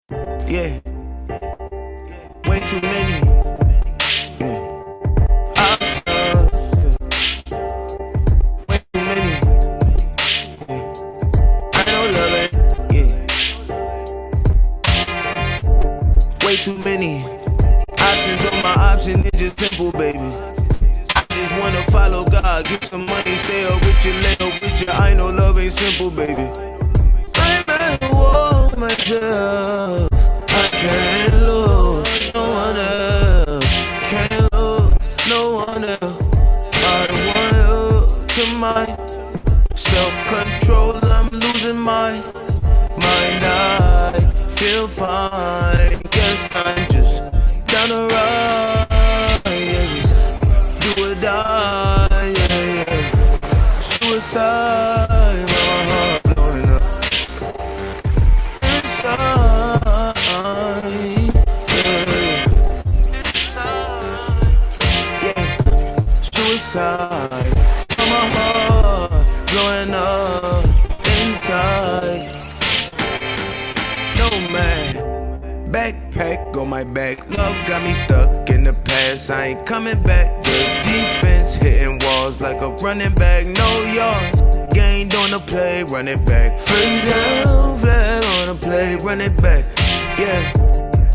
Yeah, way too many. Yeah, options. Way too many. Yeah, I don't love it. Yeah, way too many options, but my option is just simple, baby. I just wanna follow God, get some money, stay up with you, lay up with you. I know love ain't simple, baby. I better walk myself. I can't lose no one else. Can't lose no one else. I want up to my self-control. I'm losing my mind. I feel fine. Guess I'm just down the ride. Yeah, just do or die. Yeah, yeah. Suicide. My heart blowing up. Suicide, my heart blowing up inside. No man, backpack on my back. Love got me stuck in the past. I ain't coming back. The defense hitting walls like a running back. No yards gained on the play, running back. Free down, flag on the play, running back. Yeah,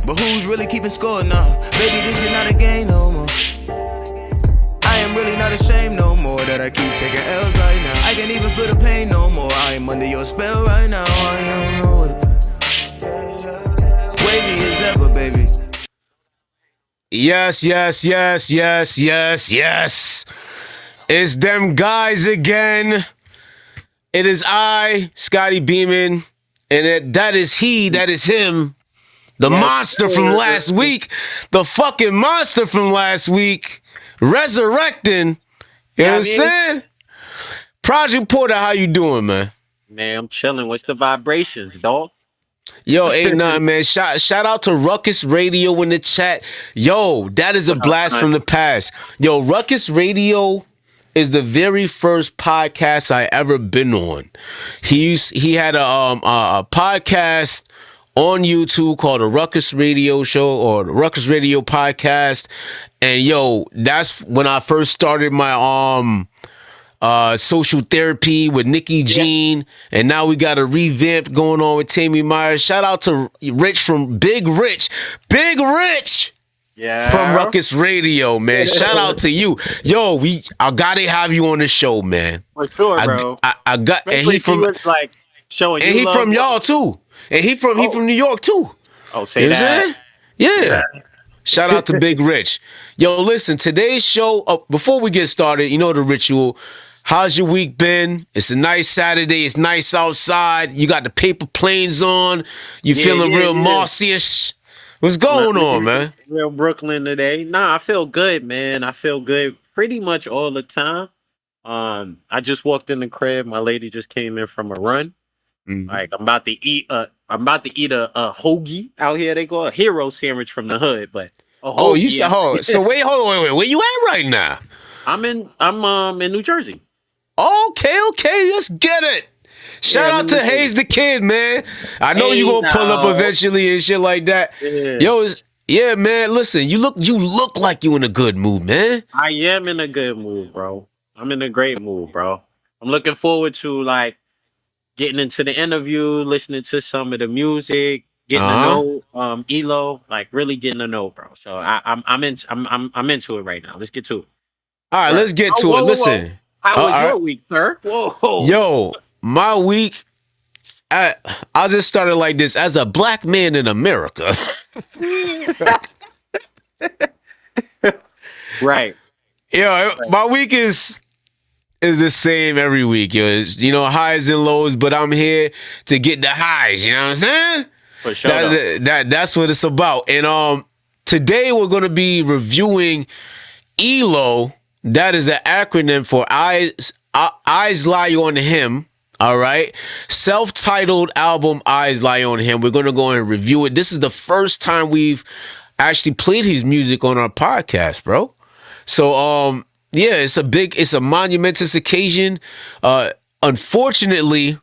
but who's really keeping score now? Baby, this is not a game no more. I am really not ashamed no more that I keep taking L's right now. I can't even feel the pain no more. I am under your spell right now. I don't know what. Wavy as ever, baby. Yes. It's them guys again. It is I, Scotty Beeman, and that is he, that is him. The monster from last week. The fucking monster from last week. Resurrecting. You know what I'm saying? Project Porter, how you doing, man? Man, I'm chilling. What's the vibrations, dog? Yo, ain't nothing, man. Shout out to Ruckus Radio in the chat. Yo, that is a blast from the past. Yo, Ruckus Radio is the very first podcast I ever been on. He had a podcast on YouTube called the Ruckus Radio Show or the Ruckus Radio Podcast. And yo, that's when I first started my social therapy with Nikki Jean, and now we got a revamp going on with Tammy Myers. Shout out to Rich from Big Rich from Ruckus Radio, man. Shout out to you. Yo, I gotta have you on the show, man. For sure, bro. I got, and he from like showing, and he from y'all too, and he from New York too. Oh, say that. Yeah. Say that. Shout out to Big Rich. Yo, listen, today's show, before we get started, you know the ritual. How's your week been? It's a nice Saturday. It's nice outside. You got the paper planes on. You feeling real mossy-ish. What's going on, man? Real Brooklyn today. Nah, I feel good, man. I feel good pretty much all the time. I just walked in the crib. My lady just came in from a run. Mm-hmm. Like I'm about to eat a hoagie out here. They call a hero sandwich from the hood, but so wait, hold on, where you at right now? I'm in New Jersey. Okay, let's get it. Shout out to Hayes the Kid, man. I know you gonna pull up eventually and shit like that. Yo, man. Listen, you look like you in a good mood, man. I am in a good mood, bro. I'm in a great mood, bro. I'm looking forward to like getting into the interview, listening to some of the music, getting to know Eloh, like really getting to know, bro. So I'm into it right now. Let's get to it. All right, let's get to it. Listen. How was your week, sir? Whoa. Yo, my week, I'll just start it like this. As a black man in America. Right. Yo, my week is the same every week. Yo, it's, highs and lows, but I'm here to get the highs. You know what I'm saying? For sure. That's what it's about. And today we're going to be reviewing Eloh. That is an acronym for Eyes Lie on Him. All right. Self-titled album, Eyes Lie on Him. We're going to go and review it. This is the first time we've actually played his music on our podcast, bro. So, it's a monumentous occasion. Unfortunately,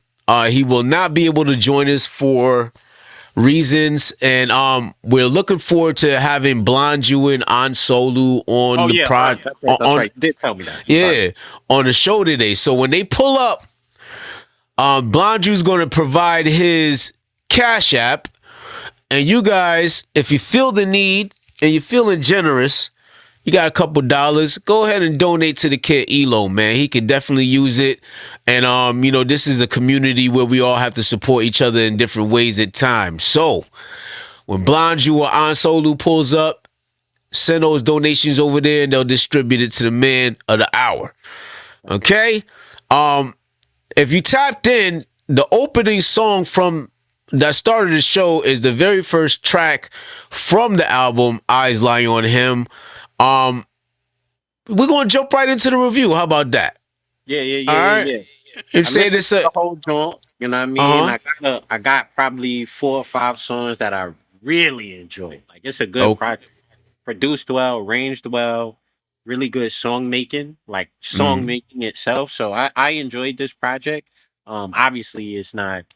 he will not be able to join us for reasons, and we're looking forward to having Blonde you and On Solu on Oh the yeah, prod that's right. That's on right. You did tell me that. Sorry. yeah on the show today. So when they pull up, Blonde you's going to provide his Cash App, and you guys, if you feel the need and you're feeling generous, you got a couple dollars, go ahead and donate to the kid Eloh, man. He could definitely use it. And this is a community where we all have to support each other in different ways at times. So when Blonde you or On Solu pulls up, send those donations over there and they'll distribute it to the man of the hour. Okay? If you tapped in, the opening song from that started the show is the very first track from the album, Eyes Lie on Him. We're gonna jump right into the review. How about that? All right. Yeah. If I say listened this, to the whole joint. You know what I mean? I got probably 4 or 5 songs that I really enjoy. Like it's a good oh, project, produced well, arranged well, really good song making, like song making itself. So I enjoyed this project. Obviously it's not.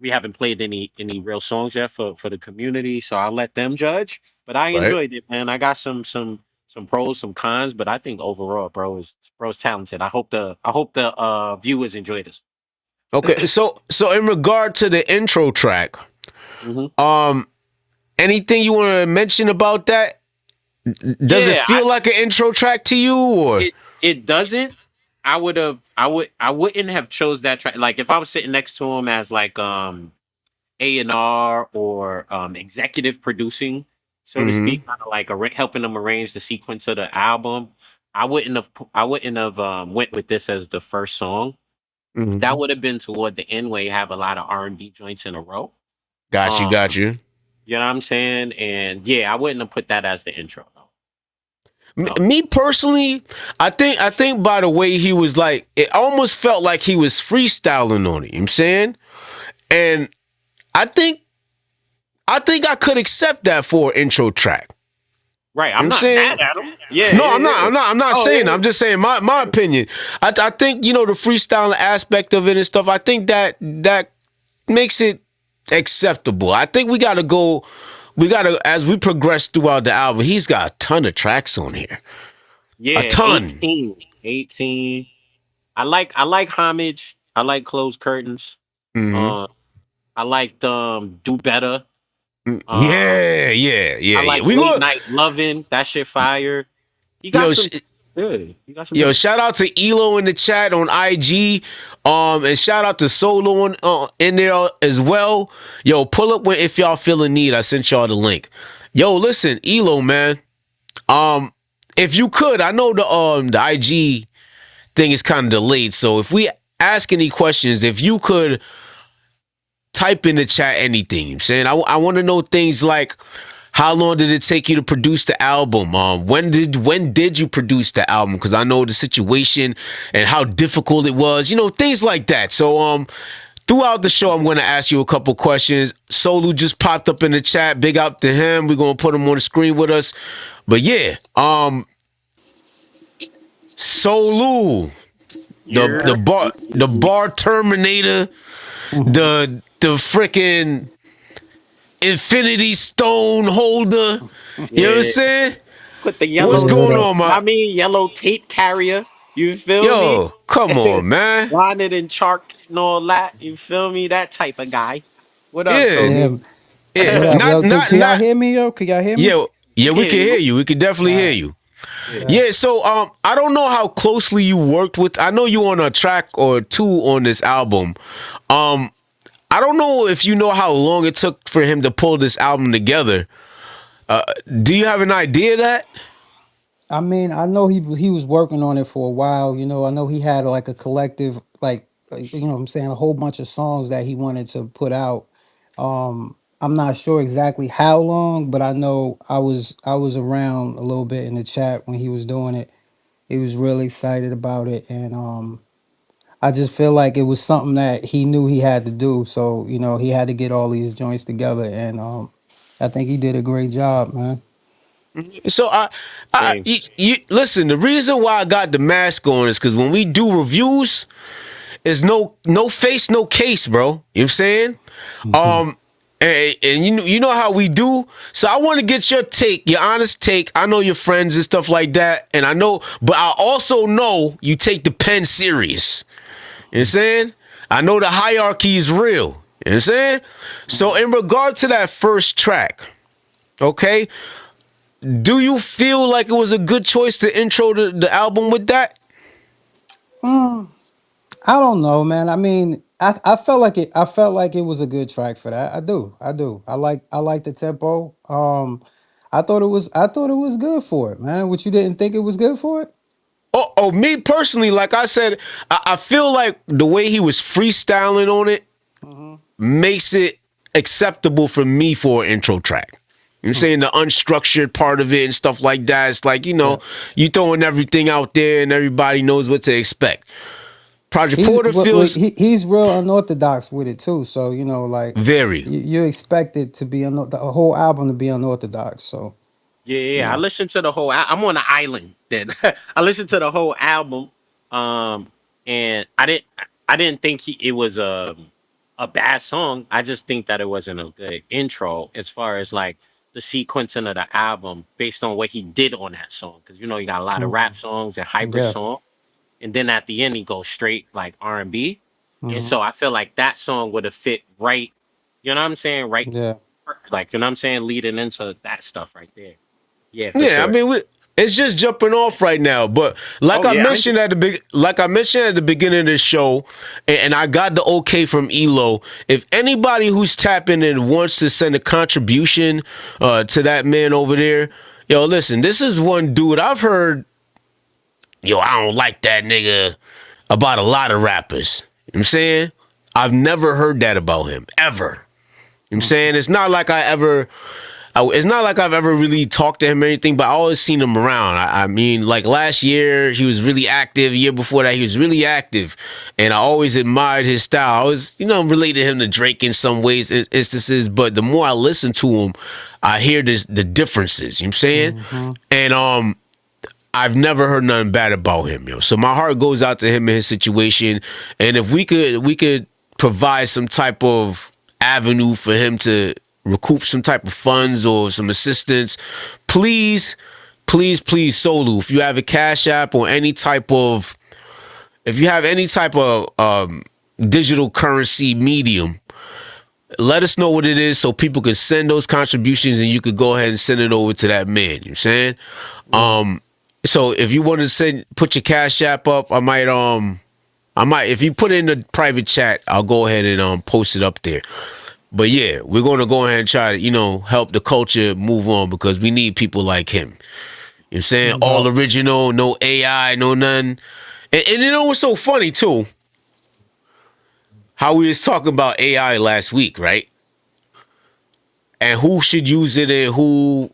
We haven't played any real songs yet for the community, so I'll let them judge. But I right. enjoyed it, man. I got some pros, some cons, but I think overall, bro's talented. I hope the viewers enjoy this. Okay. So in regard to the intro track, Hmm. anything you want to mention about that? Does it Yeah, feel like an intro track to you, or? it doesn't. I wouldn't have chose that track. Like if I was sitting next to him as like A&R or executive producing, so to Mhm. speak, kind of like helping them arrange the sequence of the album. I wouldn't have went with this as the first song. That Mhm. would have been toward the end where you have a lot of R&B joints in a row. Got you. Um, Got you. you know what I'm saying? And yeah, I wouldn't have put that as the intro. No. No. Me personally, I think by the way he was like, it almost felt like he was freestyling on it. You know what I'm saying, and I think I could accept that for an intro track. Right. You know I'm what I'm not saying? mad at him. Yeah, No, yeah, I'm not. yeah. I'm not Oh, saying. yeah. I'm just saying my opinion. I think the freestyling aspect of it and stuff. I think that makes it acceptable. I think we got to go. We got to, as we progress throughout the album. He's got a ton of tracks on here. A Yeah, ton. 18. 18. I like homage. I like closed curtains. Hmm. Uh I liked do better. Um I Yeah. like We late go. night loving. That shit fire. You got Yo, some good. You got some Yo, good. shout out to Eloh in the chat on IG. And shout out to Solo in there as well. Yo, pull up if y'all feel a need. I sent y'all the link. Yo, listen, Eloh, man. If you could, I know the IG thing is kind of delayed. So if we ask any questions, if you could type in the chat anything, you know what I'm saying, I want to know things like, how long did it take you to produce the album? When did you produce the album? Because I know the situation and how difficult it was. Things like that. So throughout the show, I'm going to ask you a couple questions. Solu just popped up in the chat. Big up to him. We're going to put him on the screen with us. But yeah, Solu, You're the bar terminator, the freaking Infinity Stone holder. You know what I'm yeah. saying? Put the What's yellow going on, my I mean yellow tape carrier. You feel me? yo? Come on, man. Blinded and chalk and all that. You feel me? That type of guy. What up, Yeah, Solu? Yeah, yeah. what up? Not, Yo, not, can y'all not. hear me, yo? Can y'all hear me? Yeah, yeah. We can hear you. We can definitely hear you. Yeah. Yeah. So, I don't know how closely you worked with. I know you on a track or two on this album. I don't know if you know how long it took for him to pull this album together. Do you have an idea of that? I mean, I know he was working on it for a while. I know he had like a collective, what I'm saying, a whole bunch of songs that he wanted to put out. I'm not sure exactly how long, but I know I was around a little bit in the chat when he was doing it. He was really excited about it, and I just feel like it was something that he knew he had to do. So he had to get all these joints together, and I think he did a great job, man. So Same. you listen. The reason why I got the mask on is because when we do reviews, it's no face, no case, bro. You know what I'm saying? And you know how we do. So I want to get your take, your honest take. I know your friends and stuff like that, and I know, but I also know you take the pen serious. You know what I'm saying? I know the hierarchy is real. You know what I'm saying? So in regard to that first track, okay, do you feel like it was a good choice to intro the album with that? Mm, I don't know, man. I mean, I felt like it. I felt like it was a good track for that. I do. I do. I like the tempo. I thought it was good for it, man. What, you didn't think it was good for it? Me personally, like I said, I feel like the way he was freestyling on it Hmm. makes it acceptable for me for an intro track. You know what I'm saying? The unstructured part of it and stuff like that. It's like, Yeah. you throwing everything out there and everybody knows what to expect. Project He's Porter feels he's real unorthodox with it too. So like very. you expect it to be the whole album to be unorthodox. So Yeah, yeah, you yeah. I know. listened to the whole. I'm on an island. Then I listened to the whole album, um, and I didn't think it was a bad song. I just think that it wasn't a good intro as far as like the sequencing of the album based on what he did on that song. Because you got a lot of rap Mhm. songs and hybrid Yeah. songs, and then at the end he goes straight like R&B, and Hmm. so I feel like that song would have fit right. You know what I'm saying? Right, Yeah. like what I'm saying, leading into that stuff right there. Yeah, for Yeah, I sure. mean, it's just jumping off right now. But Oh yeah, I get like I mentioned at the beginning of the show, and I got the okay from Elo. If anybody who's tapping in wants to send a contribution to that man over there, yo, listen, this is one dude I've heard. Yo, I don't like that nigga about a lot of rappers. You know what I'm saying? I've never heard that about him ever. You know what I'm saying? It's not like I've ever really talked to him or anything, but I always seen him around. I mean, like last year, he was really active. The year before that, he was really active. And I always admired his style. I always, related him to Drake in some ways, instances. But the more I listen to him, I hear the differences. You know what I'm saying? Hmm. And I've never heard nothing bad about him, yo. So my heart goes out to him and his situation. And if we could provide some type of avenue for him to recoup some type of funds or some assistance, please, please, please, Solu, if you have a cash app or if you have any type of digital currency medium, let us know what it is so people can send those contributions and you could go ahead and send it over to that man. You know what I'm saying? Yeah. So if you want to put your cash app up, I might if you put it in the private chat, I'll go ahead and post it up there. But yeah, we're gonna go ahead and try to, help the culture move on because we need people like him. You know what I'm saying? All No. original, no AI, no none. And what's so funny too? How we was talking about AI last week, right? And who should use it and who,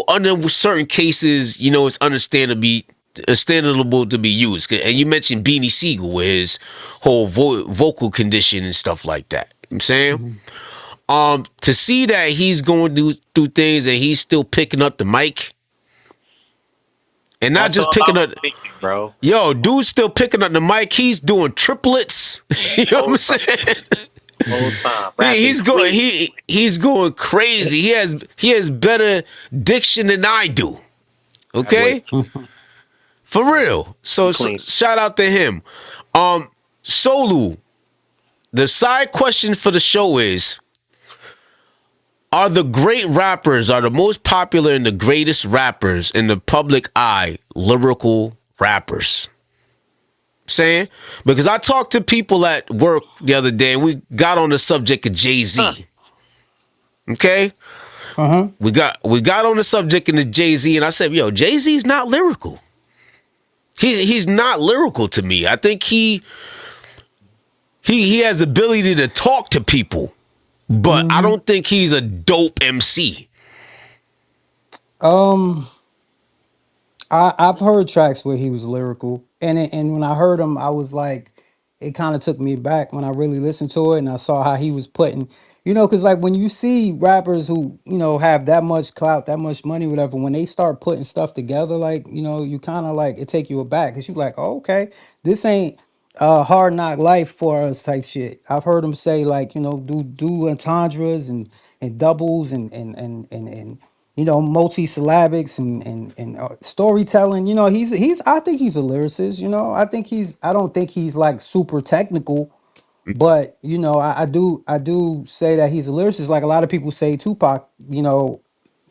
under certain cases, it's understandable to be used. And you mentioned Beanie Siegel with his whole vocal condition and stuff like that. You know what I'm saying? Mhm. To see that he's going through things and he's still picking up the mic and not also just picking about up, his thinking, bro. yo, dude's still picking up the mic. He's doing triplets. You know what I'm Whole time, saying? whole time, He's rapping going clean. he's going crazy. He has better diction than I do. I would Okay, for real. So clean. shout out to him. Solu. The side question for the show is: are the great rappers, are the most popular and the greatest rappers in the public eye, lyrical rappers? Saying, because I talked to people at work the other day and we got on the subject of Huh. Jay-Z. Okay, Uh-huh. we got on the subject of the Jay-Z, and I said, yo, Jay-Z's not lyrical. He's not lyrical to me. I think he has ability to talk to people, but I Hmm. don't think he's a dope MC. Um, I've heard tracks where he was lyrical, and when I heard him, I was like, it kind of took me back when I really listened to it, and I saw how he was putting, because like when you see rappers who have that much clout, that much money, whatever, when they start putting stuff together, like you kind of like it take you aback because you like, oh, okay, this ain't hard knock life for us type shit. I've heard him say like do entendres and and doubles and multi-syllabics and storytelling. He's I think he's a lyricist. I don't think he's like super technical, but I do say that he's a lyricist. Like a lot of people say Tupac,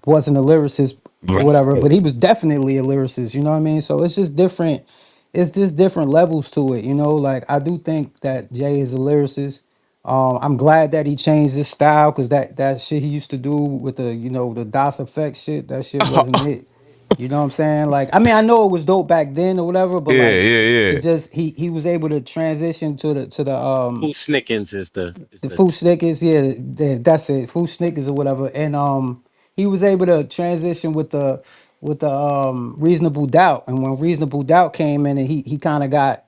wasn't a lyricist or whatever, Right. but he was definitely a lyricist. You know what I mean? So it's just different. It's just different levels to it. Like I do think that Jay is a lyricist. I'm glad that he changed his style because that shit he used to do with the DOS effect shit, that shit wasn't it. You know what I'm saying? Like, I mean, I know it was dope back then or whatever, but Yeah, like, yeah, it yeah. just he was able to transition Who Snickens is the the food Snickers, yeah, that's it, food Snickers or whatever, and he was able to transition with the reasonable doubt, and when reasonable doubt came in, and he kind of got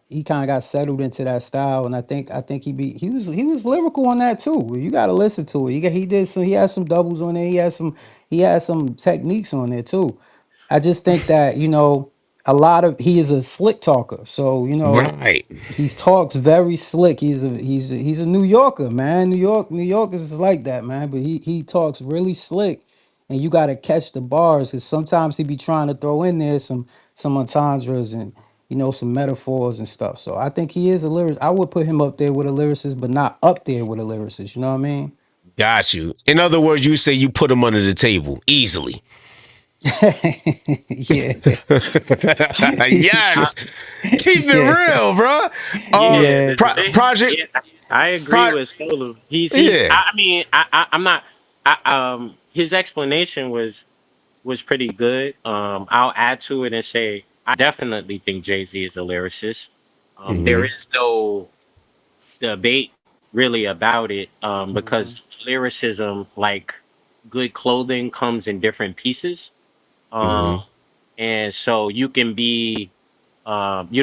settled into that style, and I think he was lyrical on that too. You got to listen to it. He had some doubles on there. He had some techniques on there too. I just think that he is a slick talker, so Right. he talks very slick. He's a New Yorker, man. New Yorkers is like that, man. But he talks really slick, and you got to catch the bars because sometimes he be trying to throw in there some entendres and some metaphors and stuff. So I think he is a lyricist. I would put him up there with a lyricist, but not up there with a lyricist. You know what I mean? Got you. In other words, you say you put him under the table easily. Yeah, I, Yes. Keep it yeah, real, bro. yeah. Project. yeah, I agree Pro- with Solo. He's. yeah. I mean, I'm not. His explanation was pretty good. I'll add to it and say I definitely think Jay-Z is a lyricist. There Hmm. is no debate really about it, Mhm, because lyricism, like good clothing, comes in different pieces. Um, Hmm. and so you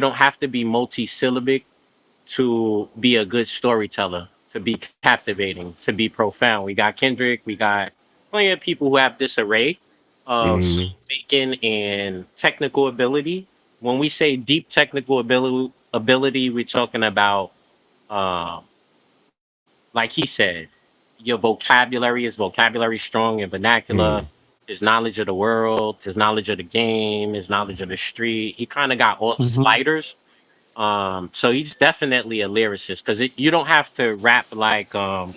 don't have to be multi-syllabic to be a good storyteller, to be captivating, to be profound. We got Kendrick, we got plenty of people who have this array of Hmm. speaking and technical ability. When we say deep technical ability, we're talking about, um, like he said, your vocabulary is vocabulary strong and vernacular, Hmm. his knowledge of the world, his knowledge of the game, his knowledge of the street. He kind of got all the mhm, sliders. So he's definitely a lyricist because you don't have to rap like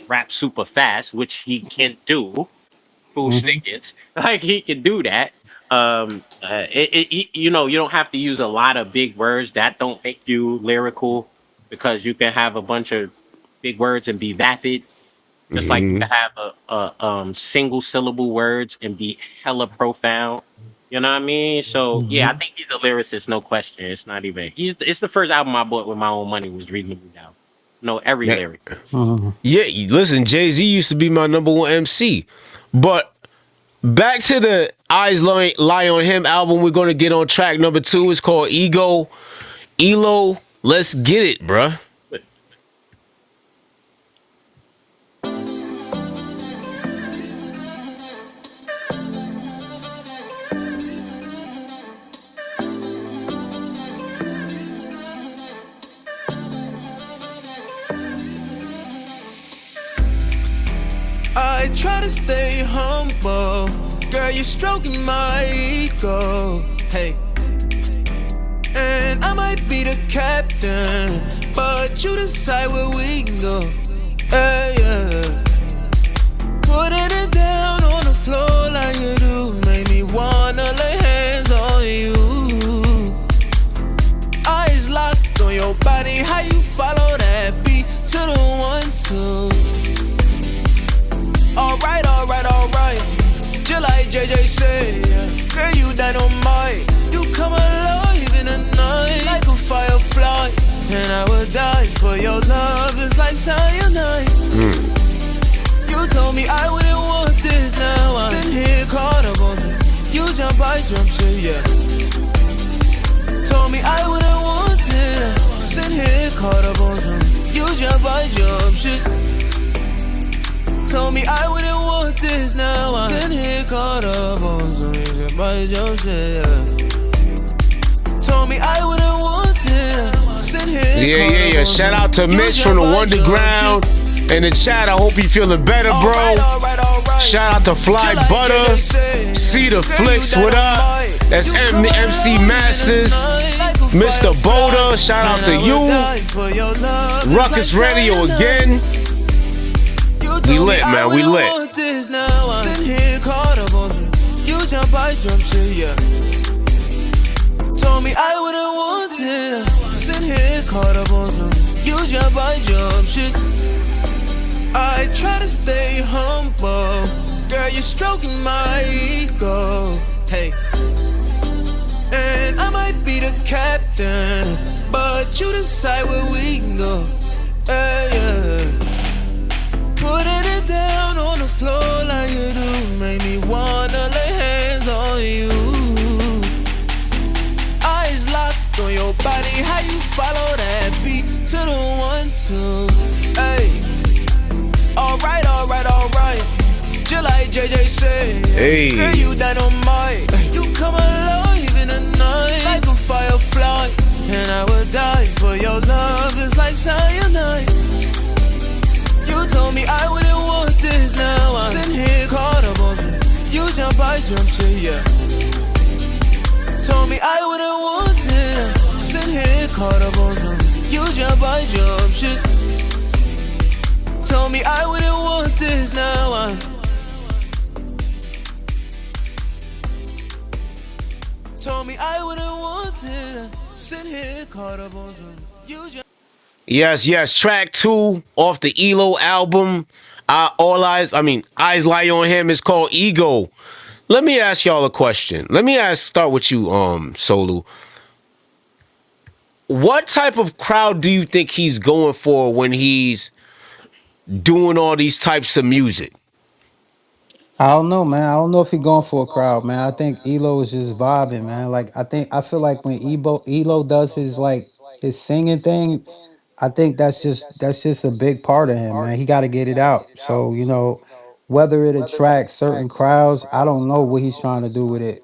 rap super fast, which he can do. Full mhm, stickets, like he can do that. You don't have to use a lot of big words. That don't make you lyrical because you can have a bunch of big words and be vapid, just like you Hmm. can have a single syllable words and be hella profound. You know what I mean? So yeah, I mhm. think he's a lyricist, no question. It's not even. It's the first album I bought with my own money was Reasonable Doubt. No, every Yeah. lyric. Mhm. Yeah. Listen, Jay-Z used to be my number one MC. But back to the Eyes Lie on Him album, we're going to get on track number 2. It's called Ego. Eloh, let's get it, bruh. But I try to stay humble. Girl, you're stroking my ego. Hey. And I might be the captain, but you decide where we can go. Hey, yeah. Putting it down on the floor like you do make me wanna lay hands on you. Eyes locked on your body, how you follow that beat to the 1-2. Alright, alright, alright. Just like JJ said, yeah. Girl, you dynamite. You come alive in the night like a firefly. And I would die for your love, it's like cyanide. You told me I wouldn't want this now. I'm sitting here caught up on you. You jump, I jump, shit, yeah. Told me I wouldn't want it. Sitting here caught up on you. You jump, I jump, shit. Told me I wouldn't want this now. I'm sitting here caught up on some music by your shit, yeah. Told me I wouldn't want it. Sitting here Yeah. Shout out to Mitch from the Wonderground in the chat. I hope you feeling better, bro. Alright, alright, alright. right. Shout out to Fly Just like Butter. JJ said, See the girl, you Flicks, what up? dynamite. That's You come MC alive in the Masters. night like a Mr. firefly. Boulder, shout out And to I would you. die for your love. It's like Ruckus Radio cyanide. again. You We told me lit, I man. We wouldn't lit. want this now. I'm sitting here caught up on you. You jump, I jump, shit, yeah. Told me I wouldn't want it. Sitting here caught up on some. You jump, I jump, shit. I try to stay humble. Girl, you're stroking my ego. Hey. And I might be the captain, but you decide where we can go. Hey, yeah. Putting it down on the floor like you do make me wanna lay hands on you. Eyes locked on your body, how you follow that beat to the 1-2. Hey, alright, alright, alright. Just like JJ said, Hey. girl, you dynamite. You come alive in the night like a firefly, and I would die for your love. It's like cyanide. You told me I wouldn't want this now. I'm sitting here caught up on you. You jump, I jump, shit, yeah. Told me I wouldn't want it. Sitting here caught up on you. You jump, I jump, shit. Told me I wouldn't want this now. Told me I wouldn't want it. Sitting here caught up on you. Jump. Yes. Track 2 off the Eloh album. Eyes Lie on Him is called Ego. Let me ask y'all a question. Start with you, Solu. What type of crowd do you think he's going for when he's doing all these types of music? I don't know, man. I don't know if he going for a crowd, man. I think Elo is just vibing, man. Like I feel like when Elo does his like his singing thing, I think that's just a big part of him, man. He got to get it out. So whether it attracts certain crowds, I don't know what he's trying to do with it.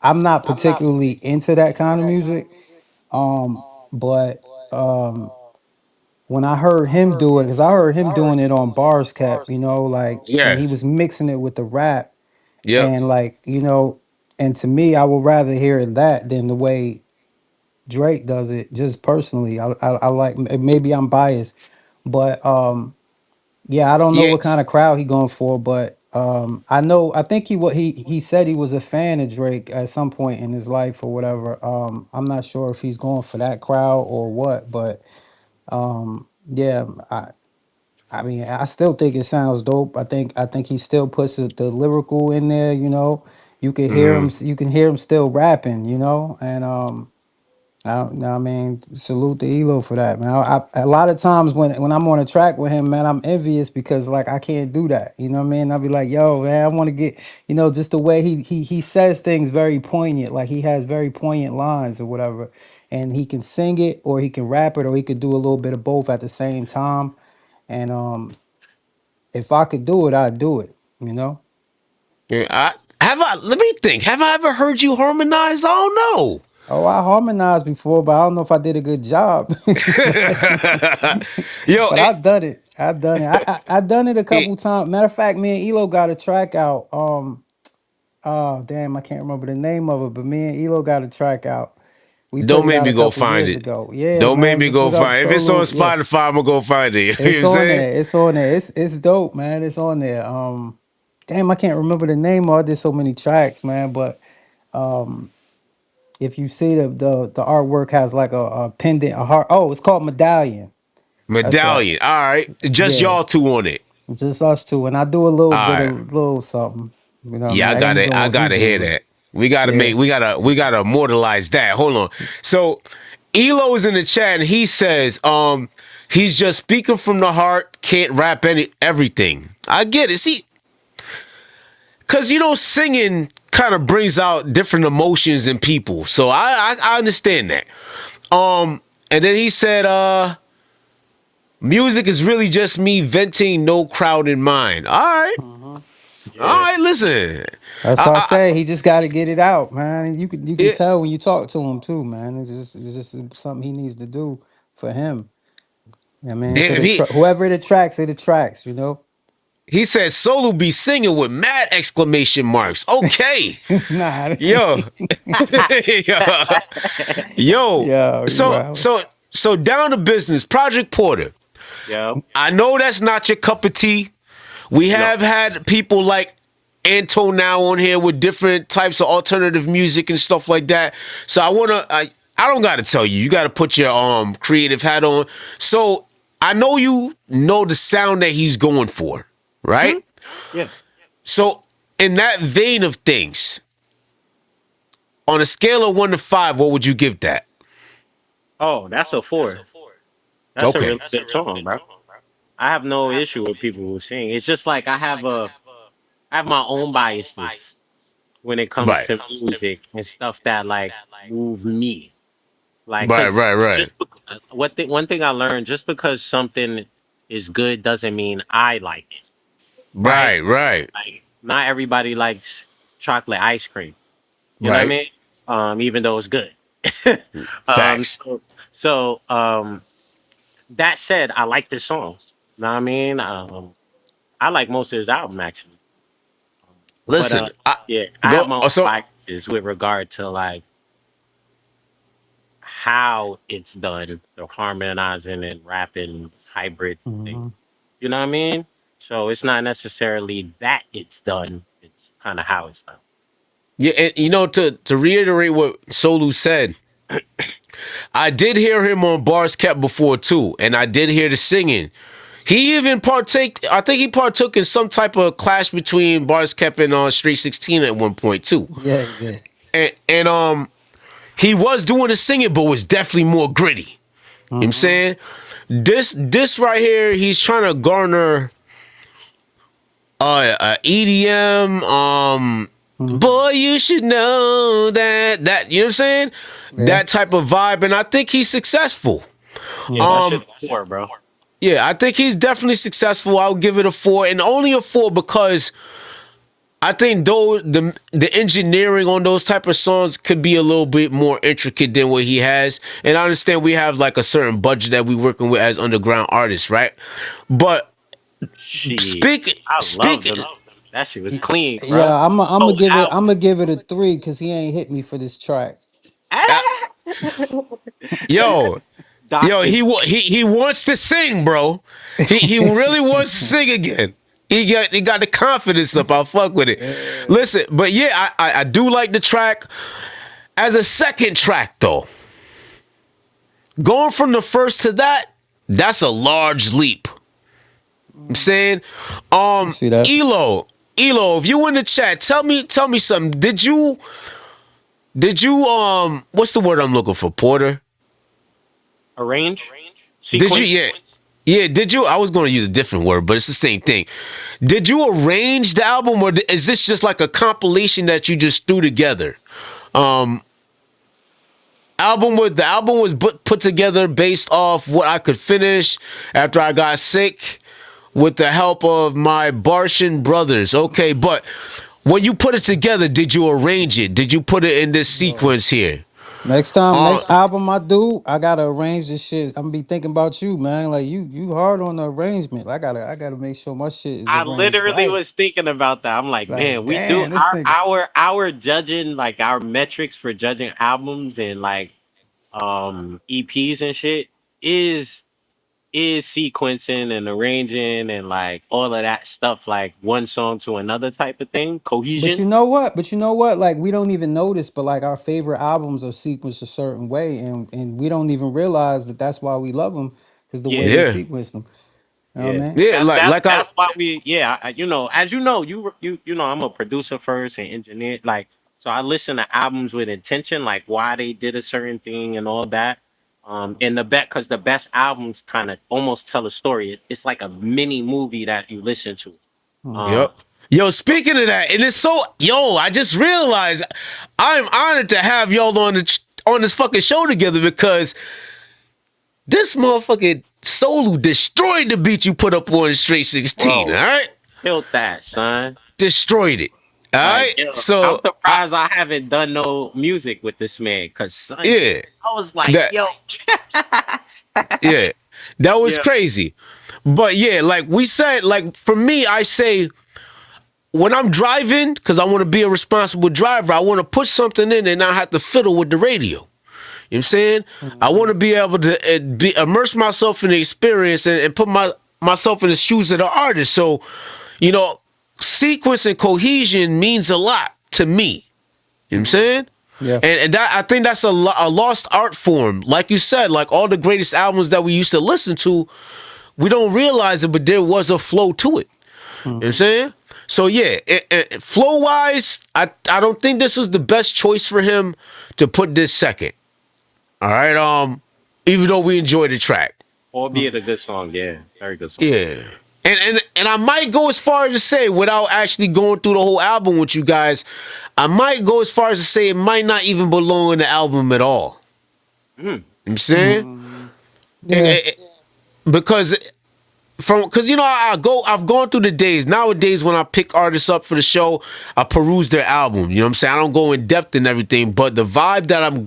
I'm not particularly into that kind of music. But when I heard him do it, because I heard him doing it on Bars Cap, like, and Yeah. he was mixing it with the rap, Yep. and like, and to me, I would rather hear that than the way Drake does it. Just personally, I like. Maybe I'm biased, but yeah, I don't know Yeah. what kind of crowd he going for, but I know. I think he said he was a fan of Drake at some point in his life or whatever. I'm not sure if he's going for that crowd or what, but yeah, I mean, I still think it sounds dope. I think he still puts the lyrical in there. You can hear him. Mhm. You can hear him still rapping. And I mean, salute to Elo for that, man. A lot of times when I'm on a track with him, man, I'm envious because like I can't do that. You know what I mean? I'll be like, yo, man, I want to get, just the way he says things very poignant. Like he has very poignant lines or whatever, and he can sing it or he can rap it or he could do a little bit of both at the same time. And if I could do it, I'd do it. You know? Yeah, let me think. Have I ever heard you harmonize? I don't know. Oh, I harmonized before, but I don't know if I did a good job. Yo, But I've done it. I've done it. I done it a it- couple times. Matter of fact, me and Elo got a track out. Oh damn, I can't remember the name of it, but me and Elo got a track out. We put don't it make out me a go couple find years it. ago. Yeah, Don't make man. me Look go it up, find it. If it's on Solo. Yeah, Spotify, I'm gonna go find it. You know it's what I'm on saying? there. It's on there. It's dope, man. It's on there. Damn, I can't remember the name. I did so many tracks, man. But um, if you see the artwork has like a pendant, a heart. Oh, it's called Medallion. That's right. Medallion. All right. Just Yeah. y'all two on it. Just us two, and I do a little All bit right. of little something. You know what I mean? Yeah, I I got ain't it. doing I what he gotta hear doing. that. We gotta Yeah. make. We gotta immortalize that. Hold on. So, Elo is in the chat, and he says, he's just speaking from the heart. Can't rap everything. I get it. See, because singing kind of brings out different emotions in people. So I understand that. And then he said, music is really just me venting, no crowd in mind. All right. Mhm. All Yeah. right, listen. That's why I I, say he just got to get it out, man. You can it, tell when you talk to him too, man. It's just something he needs to do for him. I mean, if damn, whoever it attracts, it attracts. You know. He said Solo be singing with mad exclamation marks. Okay. Nah. Yo. yo. Yo. Yo, you So wow. so so down to business. Project Porter. Yo, I know that's not your cup of tea. We no, have had people like Anto now on here with different types of alternative music and stuff like that. So I don't gotta tell you. You gotta put your creative hat on. So I know you know the sound that he's going for, right? yeah. So in that vein of things, on a scale of 1 to 5, what would you give that? Oh, that's a 4. That's a Okay. really good song, bro. I have no issue with people who sing. It's just like I have my own biases when it comes Right. to music and stuff that like move me. Like, Right, cause right, right. just one thing I learned, just because something is good doesn't mean I like it, right? Right, right, Like, not everybody likes chocolate ice cream. You know what I right. mean? Even though it's good. um, Facts. so, so that said, I like the songs. You know what I mean? I like most of his album actually, but Listen, I yeah, I have go my own so biases with regard to like how it's done, the harmonizing and rapping hybrid thing. Hmm. You know what I mean? So it's not necessarily that it's done; it's kind of how it's done. yeah, and, to reiterate what Solu said, I did hear him on Bars Kept before too, and I did hear the singing. He even I think he partook in some type of clash between Bars Kept and Straight 16 at one point too. Yeah, he did. And he was doing the singing, but was definitely more gritty. You know what I'm Hmm. saying? This right here, he's trying to garner EDM, Hmm. boy, you should know that you know what I'm saying? Yeah, That type of vibe, and I think he's successful. Yeah, that shit Um, is poor, bro. yeah, I think he's definitely successful. I'll give it a 4, and only a 4 because I think though the engineering on those type of songs could be a little bit more intricate than what he has. And I understand we have like a certain budget that we working with as underground artists, right? But Shit, speak I love speak them. That shit was clean, yeah. bro. I'm gonna Sold give it. out. I'm gonna give it a 3 because he ain't hit me for this track. Ah! yo, Yo, Doctors. he wants to sing, bro. He really wants to sing again. He got the confidence up. I'll fuck with it. Yeah. Listen, but yeah, I do like the track. As a second track though, going from the first to that's a large leap. I'm saying, I see that. Eloh, if you in the chat, tell me something. Did you what's the word I'm looking for, Porter? Arrange? Did you? Sequence? Yeah. Yeah, did you? I was going to use a different word, but it's the same thing. Did you arrange the album, or is this just like a compilation that you just threw together? Um, the album was put together based off what I could finish after I got sick with the help of my Barshan brothers. Okay, but when you put it together, did you arrange it? Did you put it in this No. sequence here? Next time, Uh, next album I do, I gotta arrange this shit. I'm gonna be thinking about you, man. Like you hard on the arrangement. I gotta make sure my shit is I arranged literally right. was thinking about that. I'm like, Like, man, we do damn, this nigga. our judging, like our metrics for judging albums and like EPs and shit is sequencing and arranging and like all of that stuff, like one song to another type of thing, But you cohesion. know what? But you know what? Like we don't even notice, but like our favorite albums are sequenced a certain way, and we don't even realize that that's why we love them because the way Yeah, we yeah, sequence them. You know what yeah. I mean? yeah. That's Like that's like I that's why we yeah. As you know, you know, I'm a producer first and engineer. Like, so I listen to albums with intention, like why they did a certain thing and all that. And because the best albums kind of almost tell a story. It's like a mini movie that you listen to. Hmm. Um, Yep. Yo, speaking of that, and it's so I just realized I'm honored to have y'all on this fucking show together because this motherfucking Solo destroyed the beat you put up on Straight 16, all bro, right? killed that, son. Destroyed it. All Like, right? yo, I'm So surprised I haven't done no music with this man. Cause son, yeah, I was like, that yo, yeah. That was yeah, crazy. But yeah, like we said, like for me, I say when I'm driving, because I want to be a responsible driver, I want to put something in and not have to fiddle with the radio. You know what I'm saying? I want to be able to immerse myself in the experience and put myself in the shoes of the artist. So, you know, sequence and cohesion means a lot to me. You know what I'm saying? Yeah. And that, I think that's a lost art form. Like you said, like all the greatest albums that we used to listen to, we don't realize it, but there was a flow to it. You know what I'm saying? So yeah, flow wise, I don't think this was the best choice for him to put this second. All right, even though we enjoyed the track, Albeit a good song, yeah, very good song. yeah, and I might go as far as to say, without actually going through the whole album with you guys, I might go as far as to say it might not even belong in the album at all. You know what I'm saying? Yeah. Because you know, I've gone through the days. Nowadays, when I pick artists up for the show, I peruse their album. You know what I'm saying? I don't go in depth and everything, but the vibe that I'm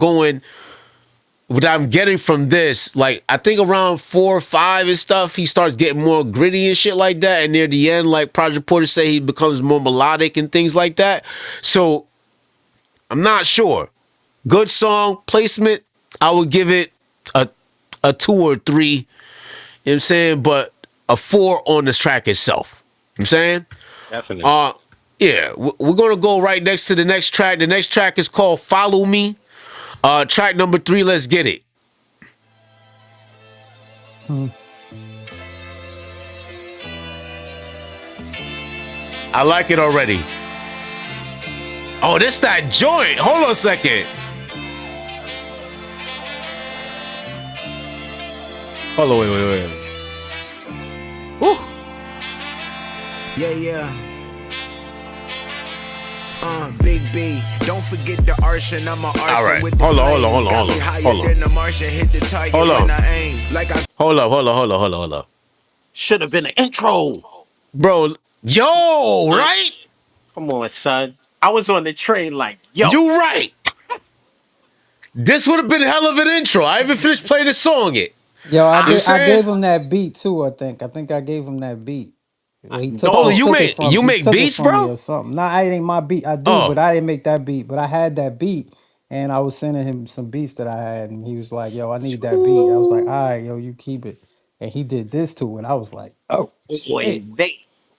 getting from this, like I think around 4 or 5 and stuff, he starts getting more gritty and shit like that. And near the end, like Project Porter say, he becomes more melodic and things like that. So I'm not sure. Good song placement. I would give it a 2 or 3. You know what I'm saying? But a 4 on this track itself. You know what I'm saying? Definitely. Yeah, we're gonna go right next to the next track. The next track is called Follow Me. Track number 3, let's get it. I like it already. Oh, this that joint. Hold on a second. Hold on, wait. Woo. Yeah. Big B, don't forget the arson. I'm a arson. All right. With the Hold on. Than the Martian, hit the target Hold on. when I aim. Like I Hold up. Should have been an intro. Bro, yo, right? Come on, son. I was on the train like, yo. You right. This would have been a hell of an intro. I haven't finished playing the song yet. Yo, I saying? gave him that beat too. I think I gave him that beat. He took, Hold on, you took make- it from, you he make took it beats, from bro? me or something. Nah, it ain't my beat. I do, Oh. but I didn't make that beat. But I had that beat, and I was sending him some beats that I had, and he was like, "Yo, I need that beat." I was like, "All right, yo, you keep it." And he did this too, and I was like, "Oh, Boy,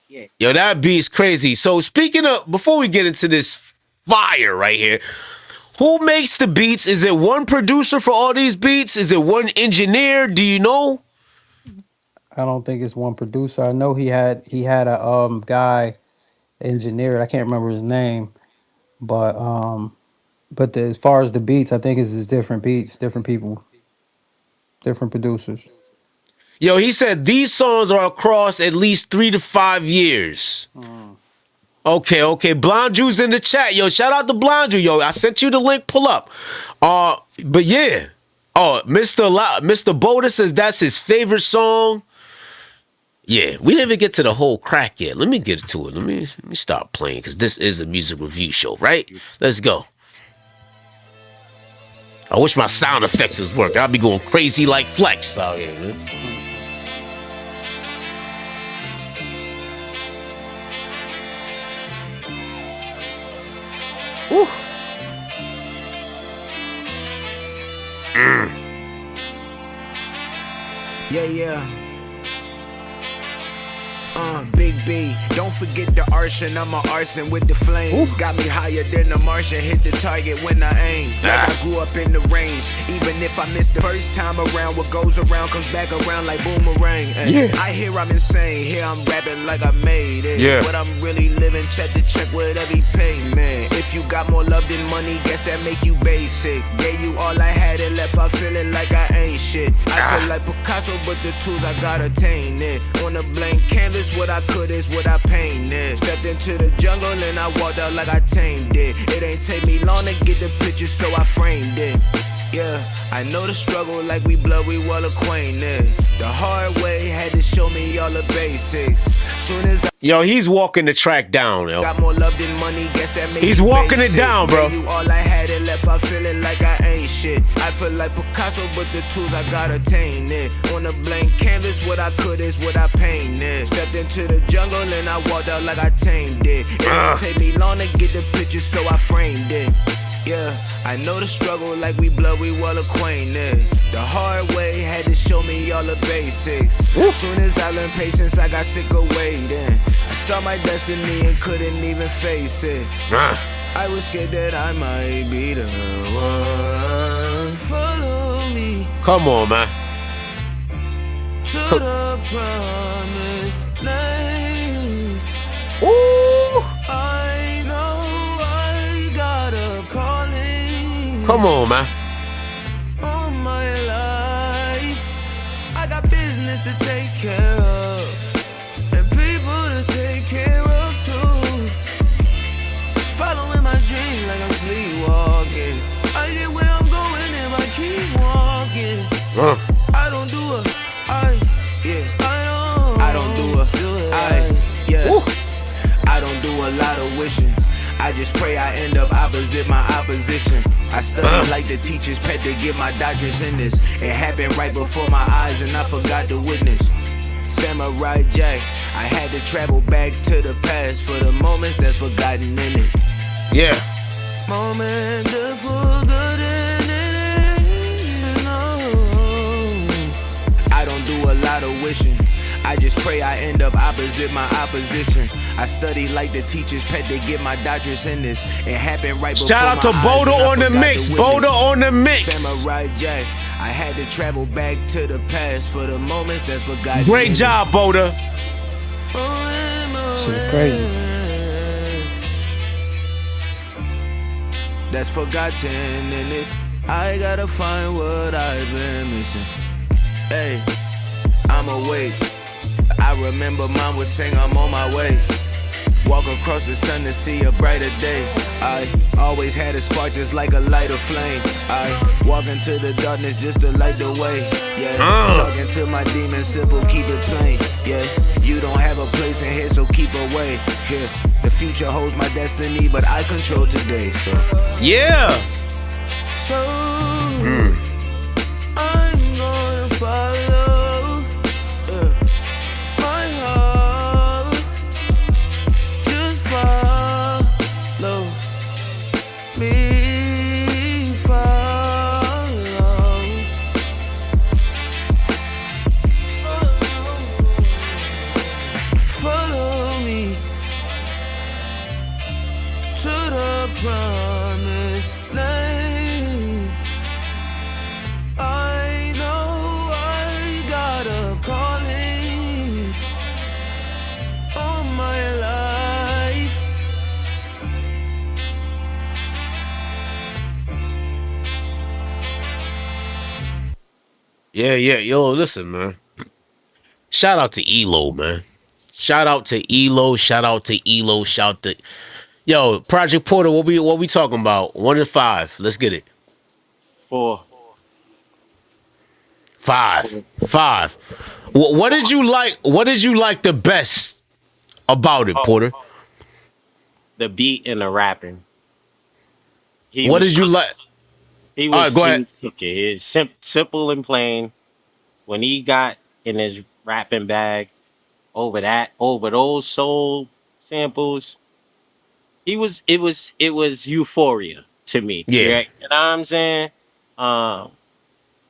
shit." Yo, that beat's crazy. So speaking of, before we get into this fire right here, who makes the beats? Is it one producer for all these beats? Is it one engineer? Do you know? I don't think it's one producer. I know he had a guy engineered. I can't remember his name, but as far as the beats, I think it's different beats, different people, different producers. Yo, he said these songs are across at least 3 to 5 years. Okay. Blonde Jew's in the chat. Yo, shout out to Blonde Jew. Yo, I sent you the link. Pull up. But yeah. Oh, Mr. Boda says that's his favorite song. Yeah, we didn't even get to the whole crack yet. Let me get to it. Let me stop playing because this is a music review show, right? Let's go. I wish my sound effects was working. I'll be going crazy like Flex out here, man. Woo. Yeah. Big B, don't forget the arson. I'm a arson with the flame. Got me higher than the Martian. Hit the target when I aim. Like I grew up in the range. Even if I missed the first time around, what goes around comes back around like boomerang. I hear I'm insane. Here I'm rapping like I made it. Yeah. But I'm really living check to check with every payment. If you got more love than money, guess that make you basic. Gave you all I had and left out feeling like I ain't shit. I feel like Picasso, but the tools I gotta attain it. On a blank canvas, what I could is what I painted. Stepped into the jungle and I walked out like I tamed it. It ain't take me long to get the picture, so I framed it. Yeah, I know the struggle like we blood, we well acquainted. The hard way had to show me all the basics. Soon as I Yo, he's walking the track down, yo. got more love than money, guess that made He's me walking it basic. down, bro. Gave you all I had and left, I feeling like I ain't shit. I feel like Picasso, but the tools I got attain it. On a blank canvas, what I could is what I painted. Stepped into the jungle and I walked out like I tamed it. It didn't take me long to get the picture, so I framed it. Yeah, I know the struggle like we blood, we well acquainted. The hard way had to show me all the basics. Soon as I learned patience, I got sick of waiting. I saw my destiny and couldn't even face it. I was scared that I might be the one. Follow me Come on, man. to the promised land. Ooh. I know I got a calling. Come on, man. All my life, I got business to take care of and people to take care of too. Following my dreams like I'm sleepwalking. I get where I'm going if I keep walking. I don't do a, I don't do a, I don't do a lot of wishing. I just pray I end up opposite my opposition. I study like the teacher's pet to get my doctorates in this. It happened right before my eyes and I forgot to witness. Samurai Jack, I had to travel back to the past for the moments that's forgotten in it. Yeah. Moment that's forgotten in it. No. I don't do a lot of wishing. I just pray I end up opposite my opposition. I study like the teacher's pet to get my doctorates in this. It happened right before Shout out to my eyes Boda and I on the forgot mix. to witness. Boda on the mix. Samurai Jack, I had to travel back to the past for the moments that's forgotten. Great job, Boda. Shit crazy. That's forgotten in it. I gotta find what I've been missing. Hey, I'm awake. I remember mom would sing, I'm on my way. Walk across the sun to see a brighter day. I always had a spark just like a lighter flame. I walk into the darkness just to light the way. Yeah, talking to my demons, simple, keep it plain. Yeah, you don't have a place in here, so keep away. Yeah, the future holds my destiny, but I control today. So Yeah. so I'm gonna follow my heart. Just follow me, follow me to the promised land. I know I got a calling all my life. Yeah. Yo, listen, man. Shout out to Eloh, man. Shout out to Eloh. Shout out to Eloh. Shout to Yo, Project Porter. What we talking about? 1 to 5. Let's get it. 4. 5. What did you like? What did you like the best about it, Porter? The beat and the rapping. What did you like? He All right, was, go he ahead. was cooking. It's simple and plain. When he got in his rapping bag over those soul samples, it was euphoria to me. Yeah. Right? You know what I'm saying?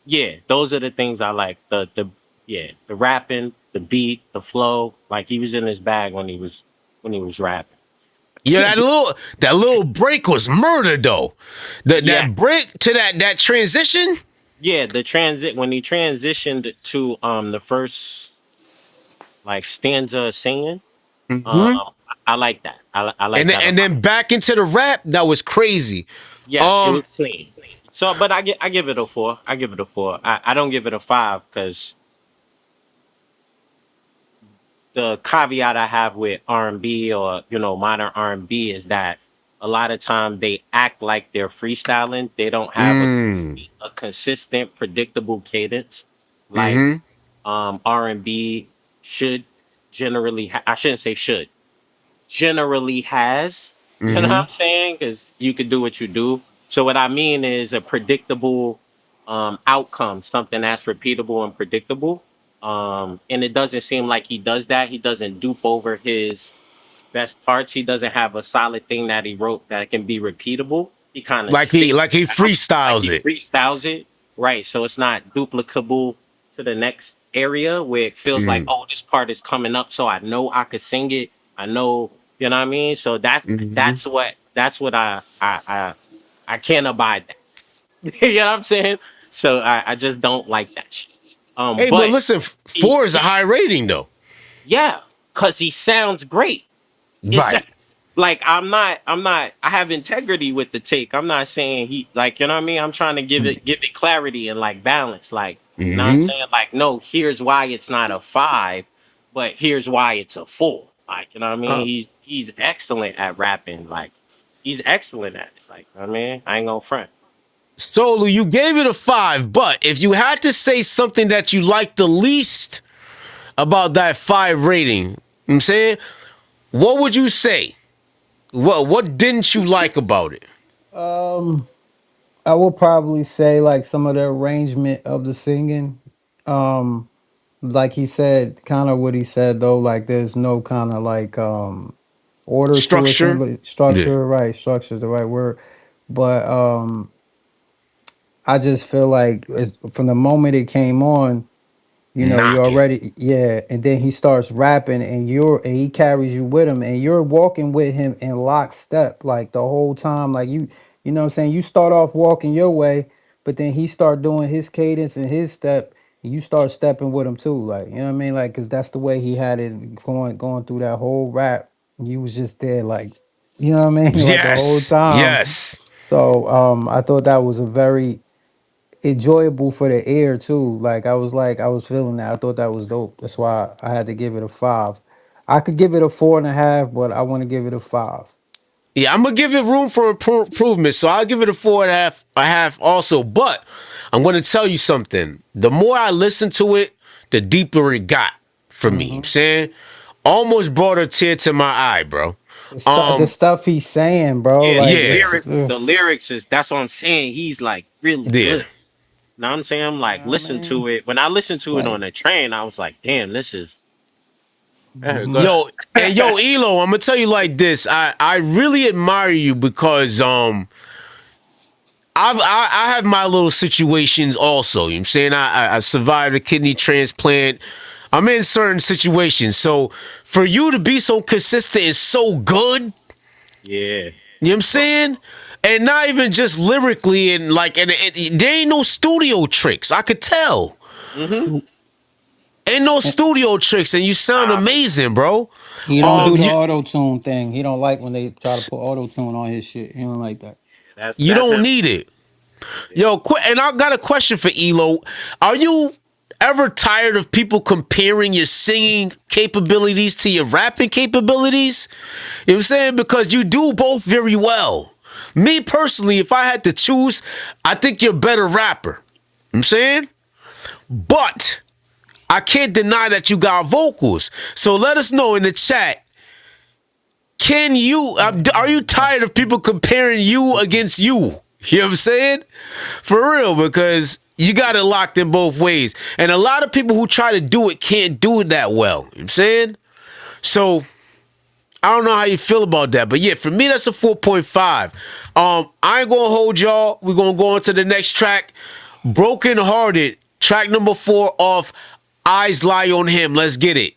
Yeah, those are the things I like. The rapping, the beat, the flow. Like he was in his bag when he was rapping. Yeah, that little break was murder though. Yeah. That break to that transition. Yeah, when he transitioned to the first like stanza singing, I like that. I like that. And then back into the rap, that was crazy. Yes, it was clean. So, but I give it a 4. I give it a 4. I don't give it a 5 because the caveat I have with R&B or modern R&B is that a lot of time they act like they're freestyling. They don't have a consistent, predictable cadence like R&B should generally, I shouldn't say should, generally has. You know what I'm saying? Because you could do what you do. So what I mean is a predictable outcome, something that's repeatable and predictable. And it doesn't seem like he does that. He doesn't dupe over his best parts. He doesn't have a solid thing that he wrote that can be repeatable. He kind of Like he like freestyles he it. freestyles it, right? So it's not duplicable to the next area where it feels like, oh, this part is coming up, so I know I could sing it. I know, you know what I mean. So that's what I can't abide that. You know what I'm saying? So I just don't like that shit. Hey, but But listen, he, 4 is a high rating though. yeah, because he sounds great. It's Right. not like I have integrity with the take. I'm not saying he, like, you know what I mean? I'm trying to give it clarity and like balance. Like, you know what I'm saying? Like, no, here's why it's not a 5, but here's why it's a 4. Like, you know what I mean? Uh, He's excellent at rapping. Like, he's excellent at it. Like, you know what I mean, I ain't gonna front. Solo, you gave it a 5, but if you had to say something that you liked the least about that 5 rating, you know what I'm saying, what would you say? What didn't you like about it? Um, I will probably say like some of the arrangement of the singing. Um, like he said, kind of what he said though. Like there's no kind of like order to it. Structure? Somebody Yeah. structure, right? Structure is the right word. But I just feel like from the moment it came on, you know, you Knocking. already, yeah, and then he starts rapping and he carries you with him and you're walking with him in lockstep like the whole time. Like you know what I'm saying? You start off walking your way, but then he start doing his cadence and his step, and you start stepping with him too. Like, you know what I mean? Like, cause that's the way he had it going through that whole rap. You was just there, like, you know what I mean? Like the whole Yes. time. Yes. So I thought that was a very enjoyable for the ear too. Like I was feeling that. I thought that was dope. That's why I had to give it a 5. I could give it a 4.5, but I want to give it a 5. Yeah, I'm gonna give it room for improvement, so I'll give it a 4.5, a half also. But I'm gonna tell you something. The more I listened to it, the deeper it got for me. I'm saying, almost brought a tear to my eye, bro. The Um, stuff he's saying, bro. Yeah, Like yeah, it's, the lyrics is that's what I'm saying. He's like really yeah. good. Know what I'm saying? I'm you like, know what I listen mean? to it. When I listened to it Like, on the train, I was like, damn, this is good. Yo, and yo, Elo, I'm gonna tell you like this. I really admire you because I have my little situations also. You know what I'm saying? I survived a kidney transplant. I'm in certain situations. So for you to be so consistent and so good, Yeah. you know what I'm saying? And not even just lyrically and like, and there ain't no studio tricks. I could tell. Mm-hmm. Ain't no studio tricks, and you sound amazing, bro. he don't do the You auto tune thing. He don't like when they try to put auto tune on his shit. He don't like that. you That's don't him. need it. Yo, and I got a question for Elo. Are you ever tired of people comparing your singing capabilities to your rapping capabilities? You know what I'm saying? Because you do both very well. Me personally, if I had to choose, I think you're a better rapper. You know what I'm saying? But I can't deny that you got vocals. So let us know in the chat. Are you tired of people comparing you against you? You know what I'm saying? For real, because you got it locked in both ways. And a lot of people who try to do it can't do it that well. You know what I'm saying? So I don't know how you feel about that. But yeah, for me, that's a 4.5. I ain't gonna hold y'all. We're gonna go on to the next track. Broken Hearted, track number 4 off Eyes Lie on Him. Let's get it.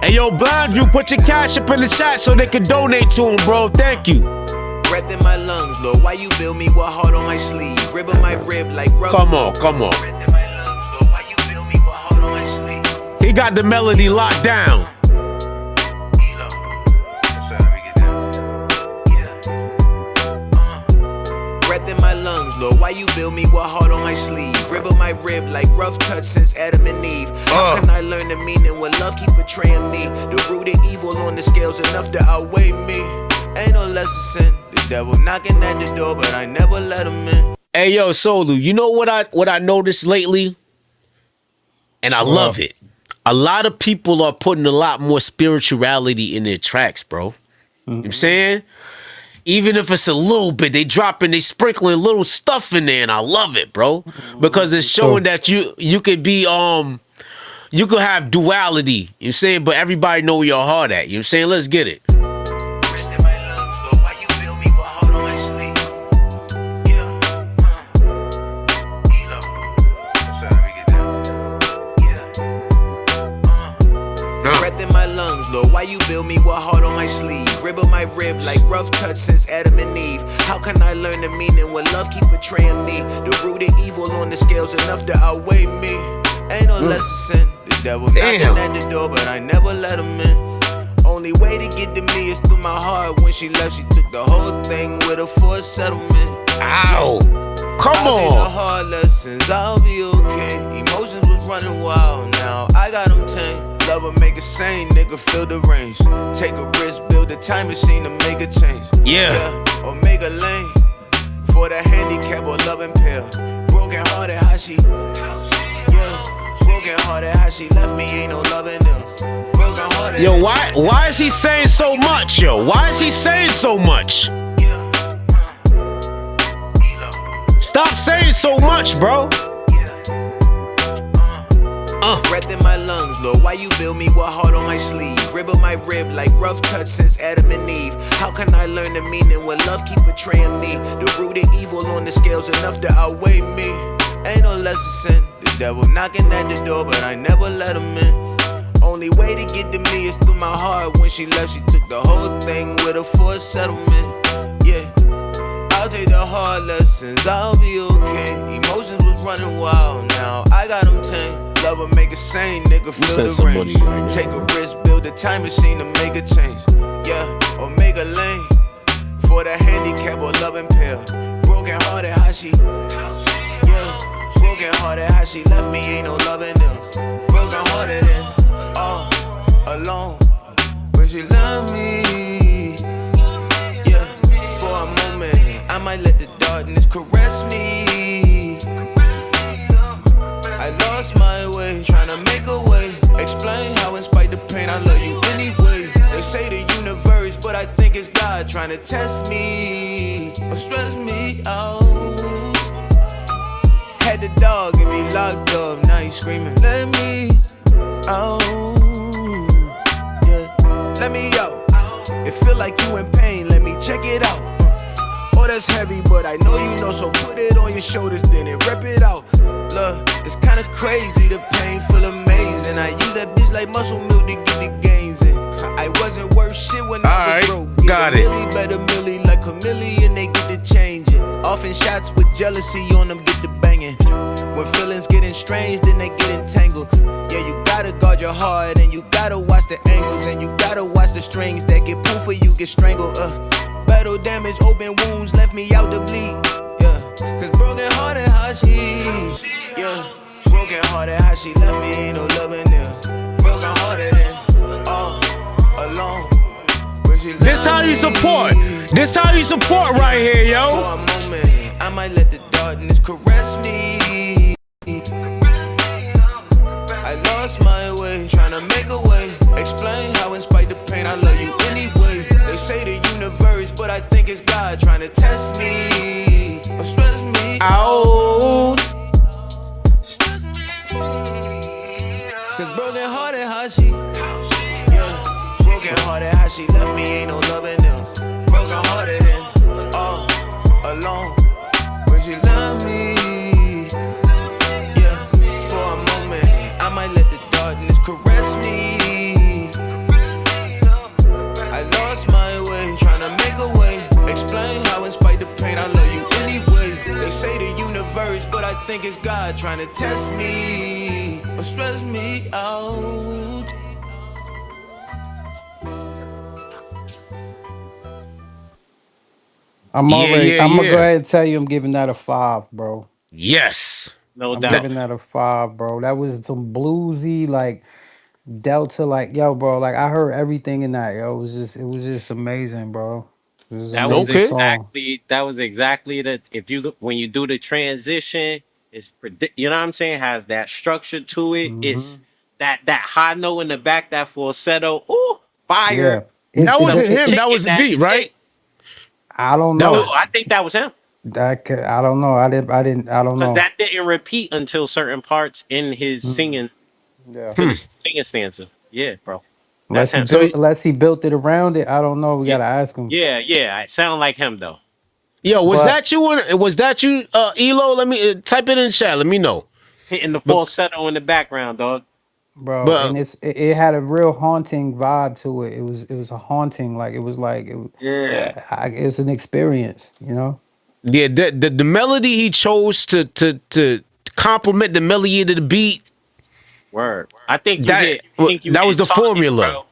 Hey, yo, Blind Drew, put your cash up in the chat so they can donate to him, bro. Thank you. Breath in my lungs, Lord, why you build me with heart on my sleeve? Rib on my rib like rubber. Come on. He got the melody locked down. Breath in my lungs, Lord, why you build me with heart on my sleeve? Rib on my rib like rough touch since Adam and Eve. How can I learn the meaning when love keep betraying me? The root of evil on the scales enough to outweigh me. Ain't no less sin. The devil knocking at the door, but I never let him in. Hey yo, Solu, you know what I noticed lately? And I love Well, it. A lot of people are putting a lot more spirituality in their tracks, bro. You know what I'm mhm. saying? Even if it's a little bit, they sprinkling little stuff in there, and I love it, bro. Because it's showing So that you could be you could have duality, you know what I'm saying, but everybody know where your heart at. You know what I'm saying? Let's get it. Breath in my lungs, Lord, why you build me with heart on my sleeve? Rib on my rib like rough touch since Adam and Eve. How can I learn the meaning when love keep betraying me? The root of evil on the scales enough to outweigh me. Ain't no less sin. The devil knocking at the door, but I never let him in. Only way to get to me is through my heart. When she left, she took the whole thing with her for a settlement. Ow. Come I'll take the on. hard lessons, I'll be okay. Emotions was running wild, now I got them tamed. Love will make a sane, nigga, feel the range. Take a risk, build a time machine to make a change. Yeah. Or make a lane for the handicap or love impaired. Broken hearted, how she, yeah. Broken hearted, how she left me, ain't no love in them. Broken hearted. Yo, why is he saying so much, yo? Why is he saying so much? Stop saying so much, bro. Breath in my lungs, Lord, why you build me with heart on my sleeve? Rib on my rib like rough touch since Adam and Eve. How can I learn the meaning when love keep betraying me? The root of evil on the scales enough to outweigh me. Ain't no lesser sin. The devil knocking at the door, but I never let him in. Only way to get to me is through my heart. When she left, she took the whole thing with her for a settlement. Yeah. I'll take the hard lessons, I'll be okay. Emotions was running wild, now I got them tamed. Love will make a sane, nigga, feel the range. Take a risk, build a time machine to make a change. Yeah, or make a lane for the handicap or love impaired. Broken hearted, how she, yeah. Broken hearted, how she left me, ain't no love in them. Broken hearted and all alone when she left me. Yeah, for a moment I might let the darkness caress me. I lost my way, tryna make a way. Explain how in spite the pain I love you anyway. They say the universe, but I think it's God tryna test me or stress me out. Had the dog and me locked up, now he screaming, let me out. Yeah, let me out. It feel like you in pain, let me check it out. Oh, that's heavy, but I know you know, so put it on your shoulders, then it rip it out. Look, it's kinda crazy, the pain feel amazing. I use that bitch like muscle milk to get the gains in. I wasn't worth shit when I was broke. Get got a it. milli, better milli like a million, they get to changing. Often shots with jealousy on them get to banging. When feelings getting strange, then they get entangled. Yeah, you gotta guard your heart, and you gotta watch the angles, and you gotta watch the strings that get pulled for you get strangled. Battle damage, open wounds, left me out to bleed. Yeah, cause broken hearted, how she, yeah. Broken hearted, how she left me, ain't no loving there. Broken hearted and all alone. When she This left how you me. support. This how you support right here, yo. For a moment, I might let the darkness caress me. I lost my way, tryna make a way. Explain how in spite the pain I love you anyway. They say the universe, but I think it's God tryna test me or stress me Out. Cause broken hearted, how she, yeah. Broken hearted, how she left me, ain't no love in them. Broken hearted and all alone when she left me. Yeah, for a moment, I might let the darkness caress me. I lost my way, tryna make a way. Explain how in spite the pain I love you anyway. They say the universe, but I think it's God tryna test me or stress me out. Yeah, yeah, I'm gonna go yeah. ahead and tell you, I'm giving that a 5, bro. Yes. No I'm doubt. giving that a 5, bro. That was some bluesy, like Delta, like yo, bro. Like I heard everything in that, yo. It was just amazing, bro. This is an That was amazing Okay. song. exactly the if you when you do the transition, you know what I'm saying, has that structure to it. Hmm. It's that high note in the back, that falsetto. Ooh, fire. Yeah. That Some wasn't him. kick That in was the that beat, right? shit. I don't That No, was know. I think that was him. I don't know. I don't Because know. that didn't repeat until certain parts in his Mm. singing Yeah. to the singing stanza. Yeah, bro. That's Unless he him. so. built, unless he built it around it. I don't know. We Yeah. gotta ask him. Yeah. It sound like him though. Yo, was But that you? Was that you, Elo? Let me type it in the chat. Let me know. Hitting the But falsetto in the background, dog. bro, and but it had a real haunting vibe to it. It was a haunting. Like Yeah. it was an experience. You know. yeah, the melody he chose to complement the melody of the beat. Word. I think you That hit. I think you that was hit the target, formula. bro.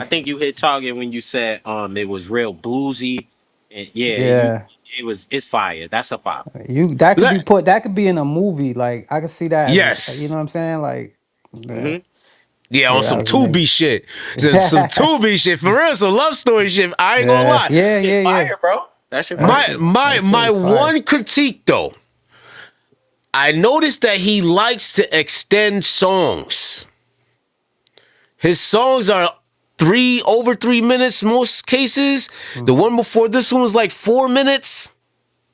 I think you hit target when you said it was real bluesy, and yeah, Yeah. it's fire. That's a pop. That could be Let, put. That could be in a movie. Like I could see that as you yes. know what I'm saying. Like yeah, Hmm. Yeah, on yeah, that some was amazing. Tubi shit. Some Tubi shit. For real, some love story shit. I ain't gonna Yeah, lie. yeah, Shit yeah, yeah. fire, bro. That shit That fire. My shit, my that shit my is fire. one critique though, I noticed that he likes to extend songs. His songs are over 3 minutes most cases. The Mhm, one before this one was like 4 minutes.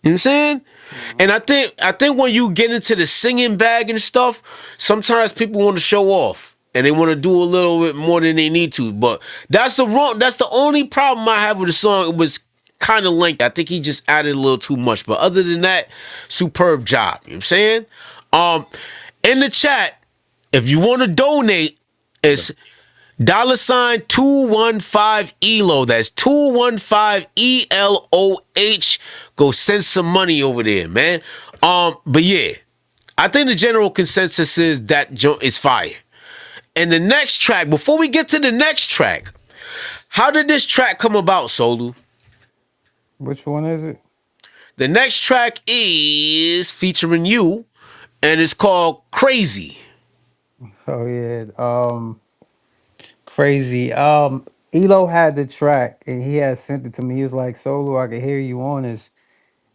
You know what I'm saying? mhm. And I think when you get into the singing bag and stuff, sometimes people want to show off and they want to do a little bit more than they need to. But that's the only problem I have with the song. It was kind of lengthy. I think he just added a little too much. But other than that, superb job. You know what I'm saying? In the chat, if you want to donate, it's $215 Elo. That's 215 ELOH. Go send some money over there, man. But yeah, I think the general consensus is that joint is fire. And the next track, before we get to the next track, how did this track come about, Solu? Which one is it? The next track is featuring you, and it's called Crazy. Oh yeah, crazy. Elo had the track and he had sent it to me. He was like, "Solo, I can hear you on this."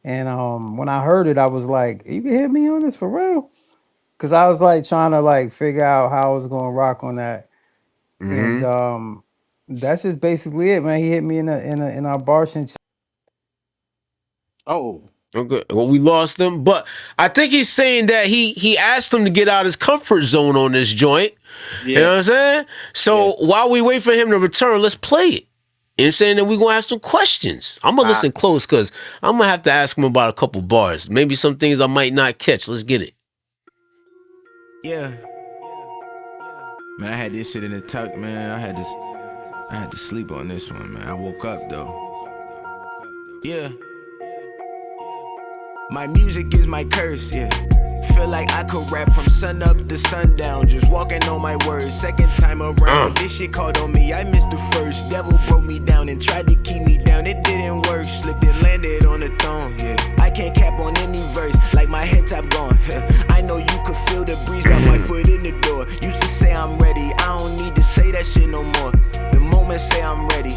And when I heard it, I was like, "You can hear me on this for real?" Because I was like trying to like figure out how I was gonna rock on that. And Mm-hmm. that's just basically it, man. He hit me in our Barshin. Oh, Okay. Well, we lost him, but I think he's saying that he asked him to get out his comfort zone on this joint. You know yeah, what I'm saying? yeah. So while we wait for him to return, let's play it. You know what I'm saying? That we're gonna have some questions. I'm gonna I, listen close because I'm gonna have to ask him about a couple bars. Maybe some things I might not catch. Let's get it. Yeah. Man, I had this shit in the tuck, man. I had to sleep on this one, man. I woke up though. Yeah. My music is my curse, yeah. Feel like I could rap from sun up to sundown, just walking on my words. Second time around, this shit called on me. I missed the first. Devil broke me down and tried to keep me down. It didn't work. Slipped and landed on the throne, yeah. I can't cap on any verse, like my head top gone. I know you could feel the breeze, got my foot in the door. Used to say I'm ready, I don't need to say that shit no more. The moment say I'm ready,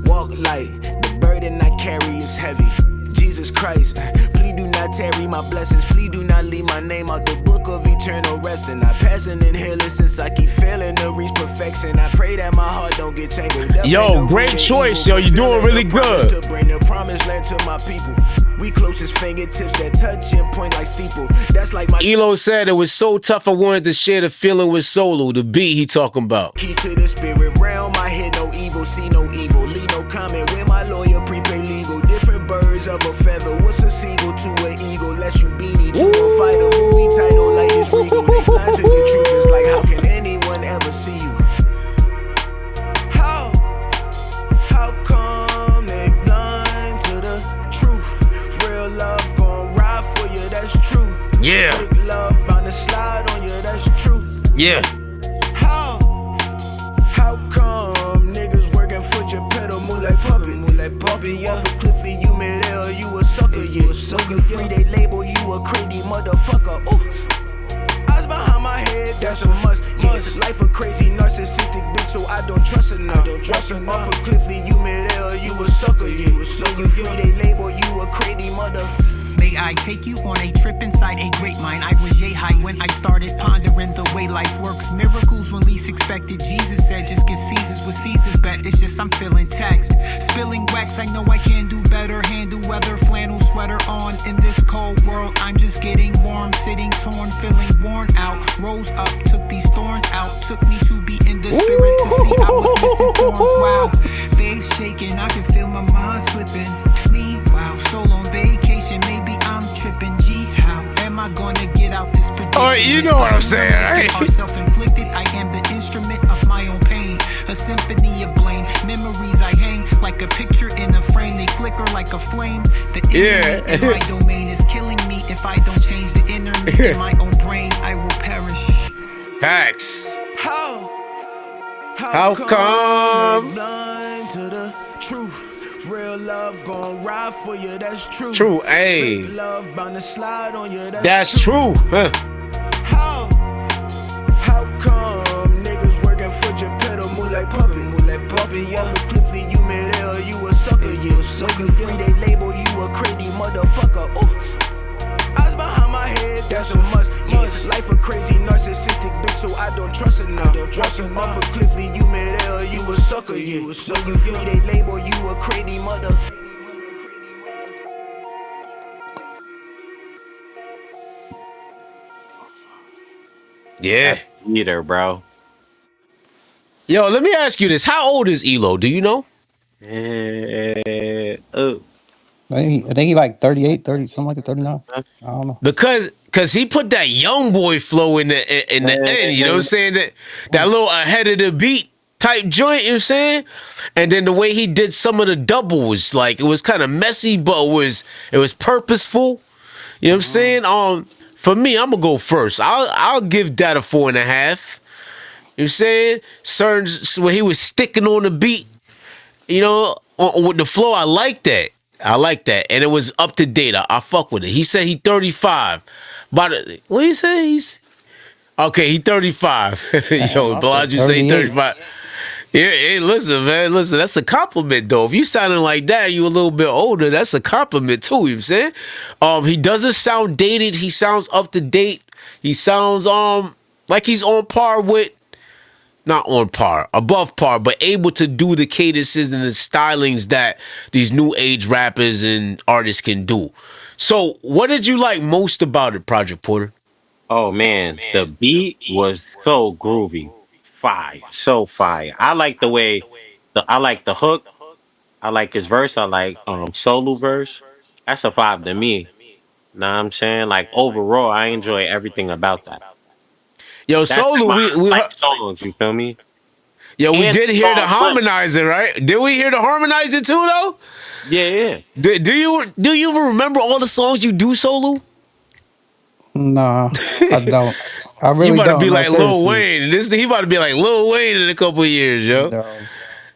walk light. The burden I carry is heavy. Jesus Christ, please do not tarry my blessings. Please do not leave my name out the book of eternal rest. And I passing in here since I keep failing to reach perfection. I pray that my heart don't get tangled up. Yo, great choice, yo. You doing really good. To bring the promised land to my people. We closest fingertips that touch and point like steeple. That's like my Elo said it was so tough I wanted to share the feeling with Solo, the beat he talking about. key to the spirit realm. I hear no evil, see no evil, leave no comment. With my lawyer, prepaid legal. Different birds of a feather. What's a seagull to an eagle? Less you beanie to a fight. A movie title like it's regal. They blind to the truth. It's like, how can anyone ever see you? How come they blind to the truth? Real love gon' ride for you, that's true. Yeah. Fake love bound to slide on you, that's true. Yeah. How come niggas working foot your pedal, move like puppy, yeah. For Cliffy, you made L, you a sucker, yeah. Sucker free, they label you a crazy motherfucker, oh. Eyes behind my head, that's a must, yeah. Life a crazy narcissistic bitch, so I don't trust her now. Off of Cliffy, you made L, you a sucker, yeah. When you free, they label you a crazy mother. May I take you on a trip inside a great mind? I was yay high when I started pondering the way life works. Miracles when least expected. Jesus said, just give Caesar's what Caesar's bet. It's just I'm feeling taxed. Spilling wax, I know I can do better. Handle weather, flannel sweater on. In this cold world, I'm just getting warm. Sitting torn, feeling worn out. Rose up, took these thorns out. Took me to be in the spirit to see I was misinformed. Wow, faith shaking, I can feel my mind slipping. Meanwhile, solo on vacation, maybe I'm tripping. Gee, how am I gonna get out this predicament? Oh, you know what I'm saying, right? Are self-inflicted, I am the instrument of my own pain. A symphony of blame, memories I hang like a picture in a frame. They flicker like a flame. The enemy in my domain is killing me. If I don't change the inner me in my own brain, I will perish. Facts. How come? Blind to the truth. Real love gon' ride for you, that's true. True, ayy. Fake love bound to slide on you, That's true. Huh. How come niggas working for Geppetto move like puppy, yeah. For Cliffy, you made hell, you a sucker, yeah. When you free, they label you a crazy motherfucker. Oh, eyes behind my head, that's a must. Yeah, life a crazy narcissistic bitch, so I don't trust her now. Walking off of Cliffy, you made hell, you a sucker, yeah. When you free, they label you a crazy mother. Yeah. Either, bro. Yo, let me ask you this. How old is Eloh? Do you know? I think he like 38, 30, something like that, 39. I don't know. Because he put that young boy flow in the end, you know what I'm saying? That little ahead of the beat type joint, you know what I'm saying? And then the way he did some of the doubles, like it was kind of messy, but it was purposeful. You know what I'm saying? For me, I'm gonna go first. I'll give that a 4.5. You know what I'm saying? Certain when he was sticking on the beat, you know, with the flow, I like that. And it was up to date. I fuck with it. He said he 35. What do you say? He 35. Yo, Blodge, you say 35. Yeah, hey, listen, man. Listen, that's a compliment, though. If you sounding like that, you a little bit older, that's a compliment, too, you know what I'm saying? He doesn't sound dated. He sounds up to date. He sounds like he's on par with, not on par, above par, but able to do the cadences and the stylings that these new age rappers and artists can do. So, what did you like most about it, Project Porter? Oh man, the beat was so groovy, fire, so fire. I like the way I like the hook. I like his verse. I like solo verse. That's a vibe to me. Know what I'm saying? Like overall, I enjoy everything about that. Yo, That's like Solo, my we like solos. You feel me? we And did hear the flip. harmonizer, right? Did we hear the harmonizer too, though? Yeah. Do you even remember all the songs you do solo? Nah, I don't. I You really about to don't. be No, like Lil seriously. Wayne. He about to be like Lil Wayne in a couple of years, yo. No.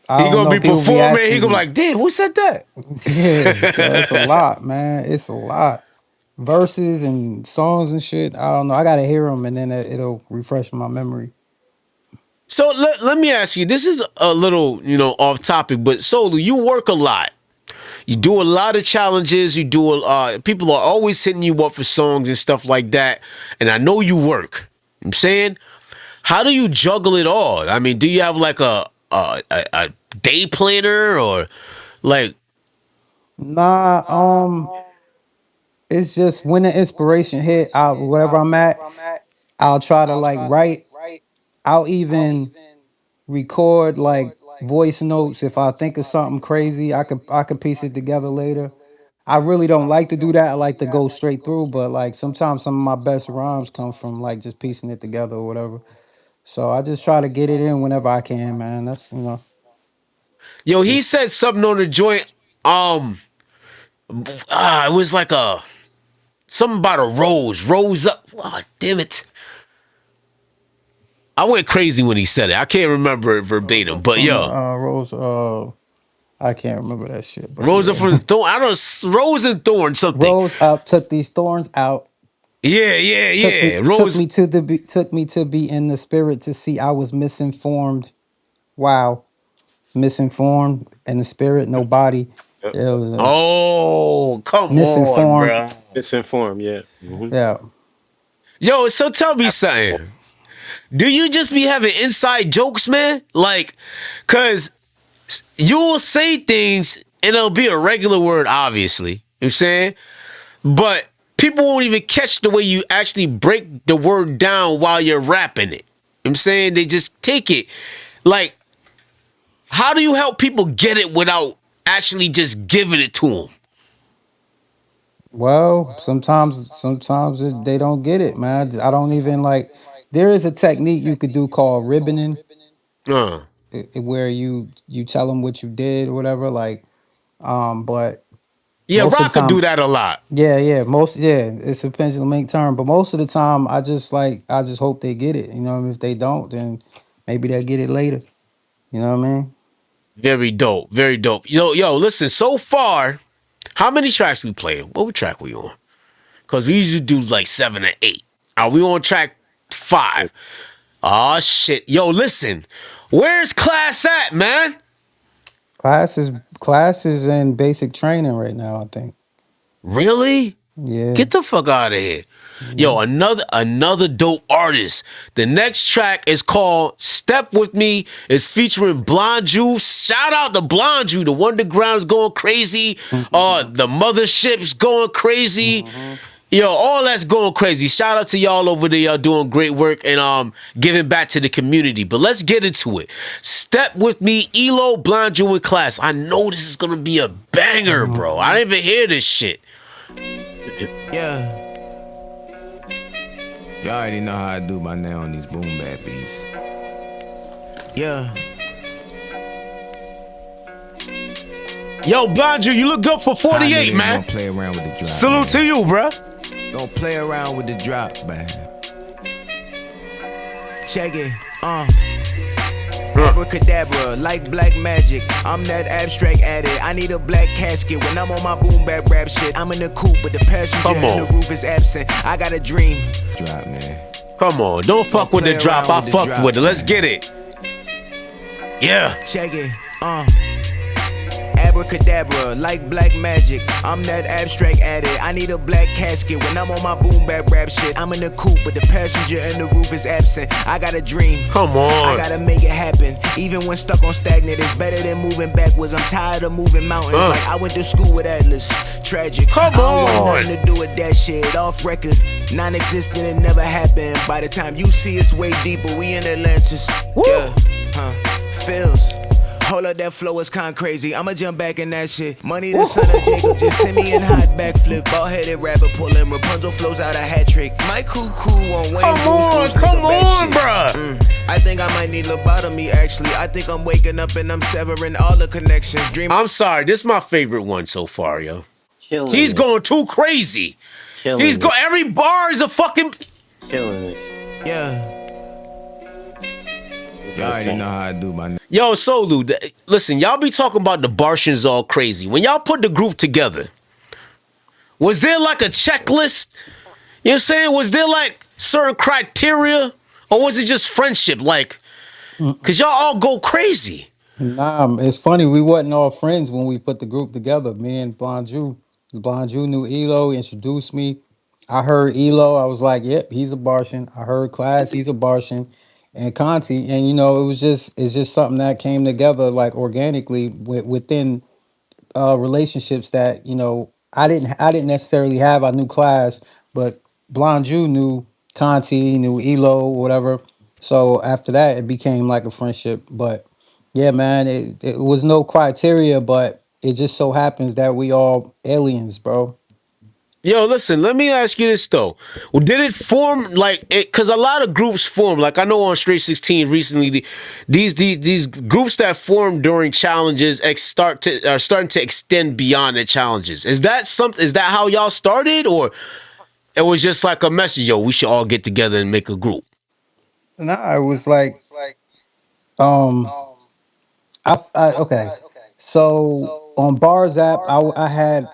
I He don't gonna know. be People be performing. He asking gonna be me. like, damn, who said that? Yeah, it's a lot, man. It's a lot. Verses and songs and shit. I don't know. I gotta hear them, and then it'll refresh my memory. So let me ask you. This is a little, off topic, but Solo, you work a lot. You do a lot of challenges. You do people are always hitting you up for songs and stuff like that. And I know you work. I'm saying, how do you juggle it all? I mean, do you have like a day planner or like? Nah, it's just when the inspiration hit, wherever I'm at, I'll try to like write. I'll even record like voice notes if I think of something crazy. I could piece it together later. I really don't like to do that. I like to go straight through, but like sometimes some of my best rhymes come from like just piecing it together or whatever. So I just try to get it in whenever I can, man. That's Yo, he said something on the joint. It was like something about a rose up. Oh, damn it. I went crazy when he said it. I can't remember it Rose verbatim, up but from the yo, Rose. I can't remember that shit, but Rose up from the yeah. thorn. I don't know, Rose and Thorn something. Rose up, took these thorns out. Yeah. Took Rose. me to took me to be in the spirit to see I was misinformed. Wow, misinformed in the spirit, no body. Yep. It was Oh, come on, misinformed. bro. Misinformed. Yeah. Hmm. Yeah. Yo, so tell me something. Do you just be having inside jokes, man? Like, cause you will say things and it'll be a regular word, obviously. You know what I'm saying? But people won't even catch the way you actually break the word down while you're rapping it. You know what I'm saying? They just take it. Like, how do you help people get it without actually just giving it to them? Well, sometimes they don't get it, man. I don't even like. There is a technique you could do called ribboning, Uh. where you tell them what you did or whatever. Like, but Yeah, most of Rock the could do time, that a lot. it's a pendulum link term. But most of the time, I just hope they get it. You know, if they don't, then maybe they'll get it later. You know what I mean? Very dope. Very dope. Yo, listen, so far, how many tracks we played? What track we on? Because we usually do like 7 or 8. Are we on track 5? Oh, shit. Yo, listen. Where's class at, man? Classes classes in basic training right now. I think. Really? Yeah. Get the fuck out of here. Yeah. Yo, another dope artist. The next track is called Step With Me. It's featuring Blonde Jew. Shout out to Blonde Jew. The Wonderground's going crazy. The Mothership's going crazy. Mhm. Yo, all that's going crazy. Shout out to y'all over there. Y'all doing great work and giving back to the community. But let's get into it. Step With Me, Eloh, Blonde Jew in Class. I know this is gonna be a banger, bro. I Mhm. didn't even hear this shit. Yeah. Y'all already know how I do by now on these boom bap beats. Yeah. Yo, Blonde Jew, you look good for 48, man. Don't play around with the drop. Salute to you, bruh. Don't play around with the drop, man. Check it, Abracadabra, like black magic. I'm that abstract addict. I need a black casket when I'm on my boom bap rap shit. I'm in the coupe, but the passenger Come and on. the roof is absent. I got a dream. Drop, man. Come on, don't fuck with the play drop. around I with the fucked drop, with it. Let's man. get it. Yeah. Check it, Abracadabra, like black magic. I'm that abstract addict. I need a black casket when I'm on my boom bap rap shit. I'm in the coupe, but the passenger and the roof is absent. I got a dream. Come I on. gotta make it happen. Even when stuck on stagnant, it's better than moving backwards. I'm tired of moving mountains. Like I went to school with Atlas. Tragic. Come I don't on. want nothing to do with that shit. Off record, non-existent, it never happened. By the time you see it's way deeper, we in Atlantis. Woo. Yeah, feels. Hold up, that flow is kinda crazy. I'ma jump back in that shit. Money the son of Jacob, just send me in hot backflip. Ball-headed rapper pulling Rapunzel flows out a hat trick. My cuckoo on Wayne. Come on, bruh. I think I might need lobotomy actually. I think I'm waking up and I'm severing all the connections. Dream. I'm sorry. This is my favorite one so far, yo. Killing He's it. going too crazy. Killing He's it. go. Every bar is a fucking. Killing it. Yeah. It's Y'all already insane. know how I do my. Yo, Solu, listen, y'all be talking about the Bartians all crazy. When y'all put the group together, was there like a checklist? You know what I'm saying? Was there like certain criteria? Or was it just friendship? Like, cause y'all all go crazy. Nah, it's funny. We wasn't all friends when we put the group together. Me and Blonde Jew. Blonde Jew knew Elo, introduced me. I heard Elo. I was like, "Yep, he's a Bartian." I heard Class, he's a Bartian, and Conti. And it's just something that came together like organically within relationships that I didn't necessarily have. I knew Class, but Blonde Jew knew Conti, knew Elo, whatever. So after that, it became like a friendship. But yeah, man, it was no criteria, but it just so happens that we all aliens, bro. Yo, listen, let me ask you this though. Well, did it form like it? Because a lot of groups form. Like I know on Straight 16 recently, these groups that form during challenges are starting to extend beyond the challenges. Is that something? Is that how y'all started, or it was just like a message? Yo, we should all get together and make a group. Nah, it was like, um, I okay. So on Bars app, I had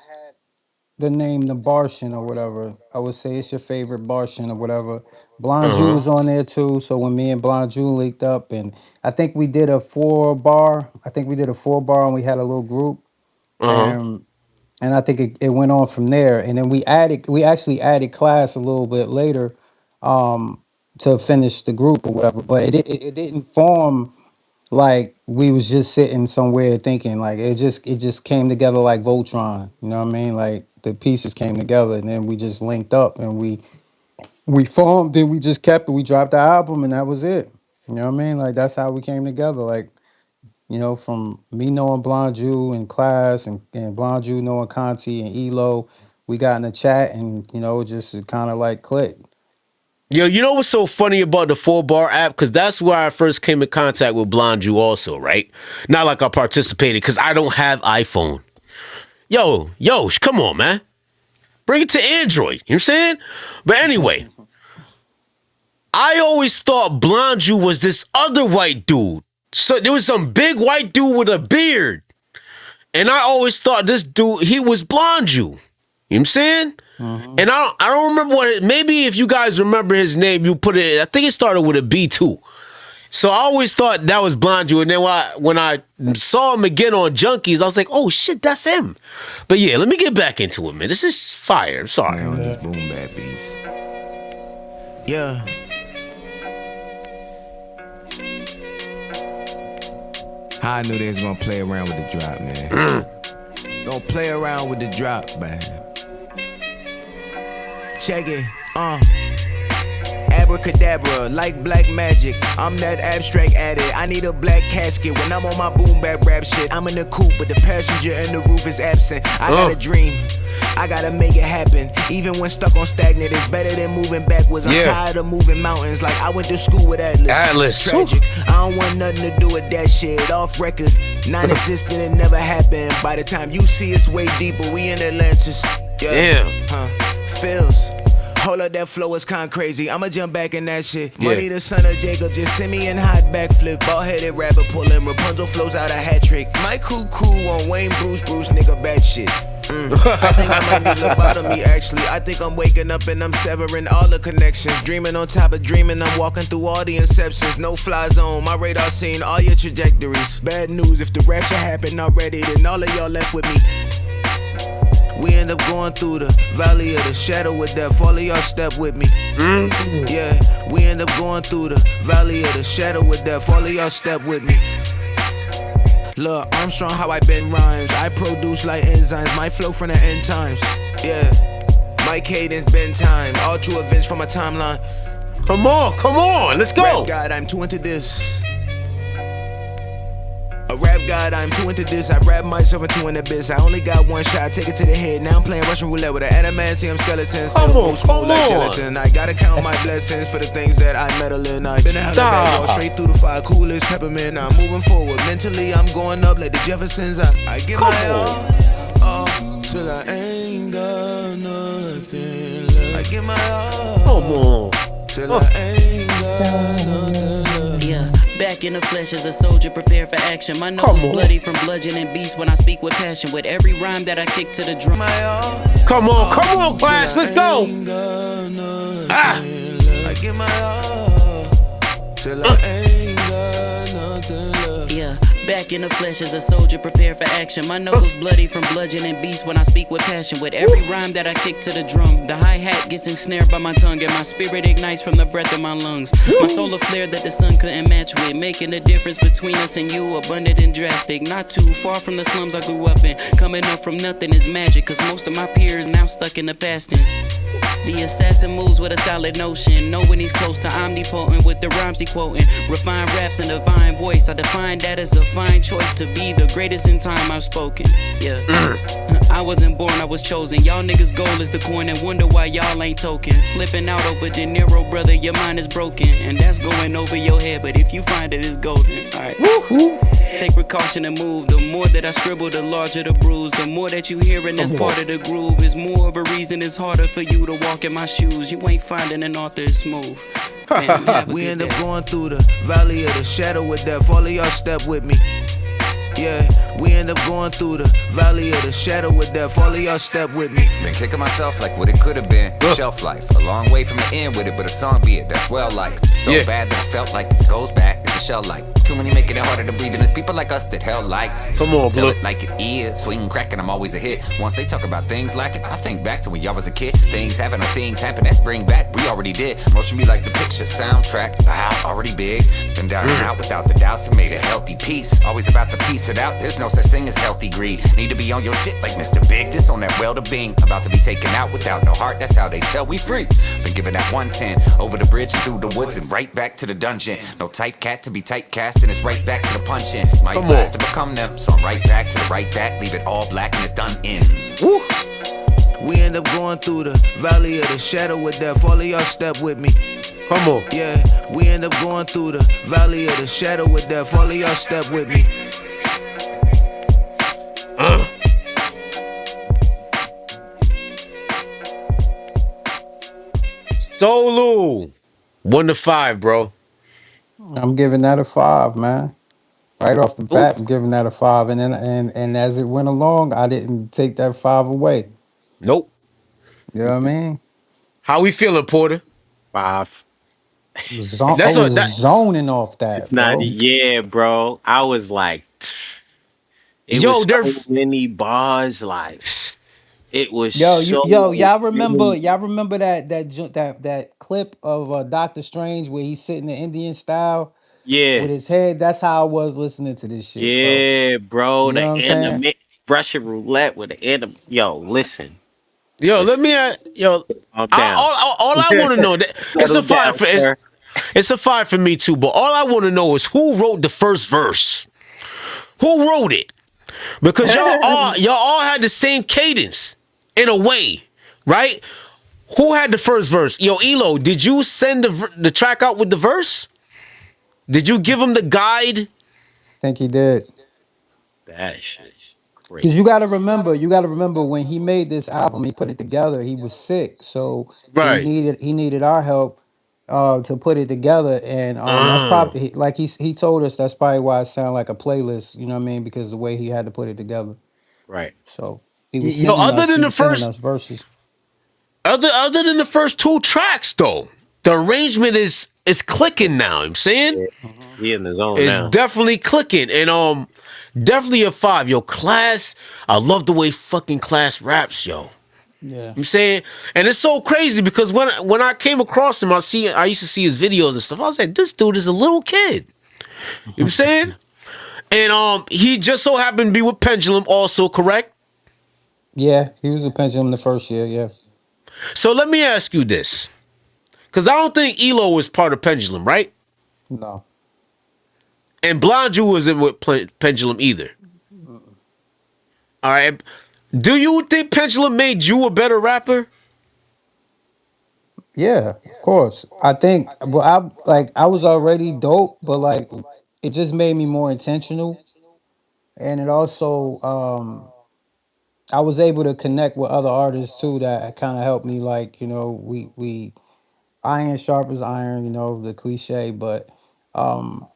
the name the Barshin or whatever. I would say it's your favorite Barshin or whatever. Blonde Jew Uh huh. was on there too. So when me and Blonde Jew linked up, and I think we did a 4 bar. I think we did a 4 bar, and we had a little group. And I think it went on from there. And then we actually added Class a little bit later, to finish the group or whatever. But it didn't form like we was just sitting somewhere thinking. Like it just came together like Voltron. You know what I mean? Like the pieces came together, and then we just linked up and we formed. Then we just kept it. We dropped the album, and that was it. You know what I mean? Like that's how we came together. Like, from me knowing Blonde Jew and Class, and Blonde Jew knowing Conti and Elo, we got in the chat, and just kind of like clicked. Yo, you know what's so funny about the 4Bar app? Because that's where I first came in contact with Blonde Jew also, right? Not like I participated, because I don't have iPhone. Yo, come on, man. Bring it to Android. You know what I'm saying? But anyway, I always thought Blonde Jew was this other white dude. So there was some big white dude with a beard. And I always thought this dude, he was Blonde Jew. You know what I'm saying? And I don't remember maybe if you guys remember his name, you put it, I think it started with a B too. So I always thought that was Blonde Jew. And then when I saw him again on Junkies, I was like, oh shit, that's him. But yeah, let me get back into it, man. This is fire. I'm sorry. Man, on these boom bap beats. Yeah. How I knew they was gonna play around with the drop, man. Gonna play around with the drop, man. Check it, Abracadabra, like black magic. I'm that abstract addict. I need a black casket when I'm on my boom bap rap shit. I'm in the coupe, but the passenger and the roof is absent. I got a dream. I gotta make it happen. Even when stuck on stagnant, it's better than moving backwards. I'm tired of moving mountains. Like I went to school with Atlas. Tragic. I don't want nothing to do with that shit. Off record, non-existent, it never happened. By the time you see it's way deeper, we in Atlantis. Damn. Feels. Hold up, that flow is kinda crazy. I'ma jump back in that shit. Money, the son of Jacob, just send me in hot backflip. Ball-headed rabbit pulling Rapunzel flows out a hat trick. My cool on Wayne Bruce, nigga, bad shit. I think I might need lobotomy, actually. I think I'm waking up and I'm severing all the connections. Dreaming on top of dreaming, I'm walking through all the inceptions. No fly zone, my radar seen all your trajectories. Bad news, if the rapture happened already, then all of y'all left with me. We end up going through the valley of the shadow of death. All of y'all step with me. Yeah, we end up going through the valley of the shadow of death. All of y'all step with me. Look, Armstrong, how I bend rhymes. I produce like enzymes. My flow from the end times. Yeah, my cadence bend time. All true events from my timeline. Come on, let's go. Rap God, I'm too into this. A rap god, I'm too into this. I rap myself into an abyss. I only got one shot, take it to the head. Now I'm playing Russian roulette with an adamantium skeleton. Still move smooth like gelatin. I gotta count my blessings for the things that I meddle in. I've been a hella bad, walk straight through the fire, cool as peppermint. I'm moving forward, mentally I'm going up like the Jeffersons. I get my all till I ain't got nothing left. I get my all till I ain't got nothing left. Yeah, back in the flesh as a soldier, prepare for action. My nose is bloody from bludgeoning beasts when I speak with passion. With every rhyme that I kick to the drum. Come on, class, let's go. I get my all till I ain't got nothing left. Yeah, back in the flesh as a soldier, prepare for action. My nose is bloody from bludgeoning beasts when I speak with passion. With every rhyme that I kick to the drum, the hi-hat gets ensnared by my tongue, and my spirit ignites from the breath of my lungs. My soul a flare that the sun couldn't match with, making the difference between us and you abundant and drastic. Not too far from the slums I grew up in. Coming up from nothing is magic, cause most of my peers now stuck in the past tense. The assassin moves with a solid notion, knowing he's close to omnipotent with the rhymes he quoting. Refined raps and divine voice, I define that as a fine choice to be the greatest in time I've spoken. Yeah, I wasn't born, I was chosen. Y'all niggas' goal is the coin and wonder why y'all ain't token. Flipping out over De Niro, brother, your mind is broken, and that's going over your head. But if you find it, it's golden. Alright. Take precaution and move. The more that I scribble, the larger the bruise. The more that you hearing, that's part of the groove. Is more of a reason it's harder for you to walk in my shoes. You ain't finding an author that's smooth. Man, we end up going through the valley of the shadow of death. All of y'all step with me. Yeah, we end up going through the valley of the shadow of death. All of y'all step with me. Been kicking myself like what it could have been. Shelf life, a long way from the end with it, but a song be it, that's well liked. So bad that I felt like if it goes back, it's a shell like. Too many making it harder to breathe, and it's people like us that hell likes. Come on, Tell Blue. it like it is. Swing, cracking, I'm always a hit. Once they talk about things lacking, I think back to when y'all was a kid. Things happen or things happen, that's bring back. We already did. Motion be like the picture, soundtrack. Already big. Been down and out without the doubts and made a healthy peace. Always about to piece it out. There's no such thing as healthy greed. Need to be on your shit like Mr. Big. This on that well to being. About to be taken out without no heart. That's how they tell we free. Been given that 110 over the bridge and through the woods and right back to the dungeon. No type cat to be typecast and it's right back to the punch-in. Might last to become them, so I'm right back to the right back. Leave it all black and it's done in. Woo. We end up going through the valley of the shadow of death. All of y'all step with me. Come on. Yeah, we end up going through the valley of the shadow of death. All of y'all step with me. Solu. 1 to 5, bro. I'm giving that a 5, man. Right off the bat, I'm giving that a 5, and then and as it went along, I didn't take that 5 away. Nope. You know what I mean? How we feeling, Porter? 5. I was That's what that. zoning off It's that, not, bro. yeah, bro. I was like, it Yo, was they're. so many bars. Like, it was Y'all remember many. that clip of Doctor Strange where he's sitting in Indian style Yeah, with his head? That's how I was listening to this shit, bro. yeah, bro. You know The what I'm saying? anime Russian roulette with the anime. Yo, listen, Yo, let listen. me. Yo, Calm down. all I want to know. It's Settle a 5 down, for. sir. It's a 5 for me too. But all I want to know is who wrote the first verse. Who wrote it? Because y'all all had the same cadence in a way, right? Who had the first verse? Yo, Eloh, did you send the track out with the verse? Did you give him the guide? I think he did. That shit's Because crazy. you gotta remember when he made this album, he put it together. He was sick, so Right. he needed our help to put it together, and that's Uh, probably like he told us that's probably why it sounded like a playlist. You know what I mean? Because the way he had to put it together. Right. So yo, other than he the was sending first, us verses. other than the first 2 tracks, though, the arrangement is clicking now. I'm saying Yeah. He in the zone it's now. definitely clicking, and definitely a 5. Yo, Class, I love the way fucking Class raps, yo. Yeah, I'm saying, and it's so crazy because when I came across him, I used to see his videos and stuff. I was like, this dude is a little kid. You know what I'm saying? And he just so happened to be with Pendulum, also correct. yeah, he was a Pendulum the first year. Yeah, So let me ask you this, because I don't think Eloh was part of Pendulum, right? no, And Blonde wasn't with Pendulum either. All right. Do you think Pendulum made you a better rapper? yeah, of course. I think well, I was already dope, but like it just made me more intentional, and it also I was able to connect with other artists too that kind of helped me. Like we iron sharpens iron, the cliche, but um,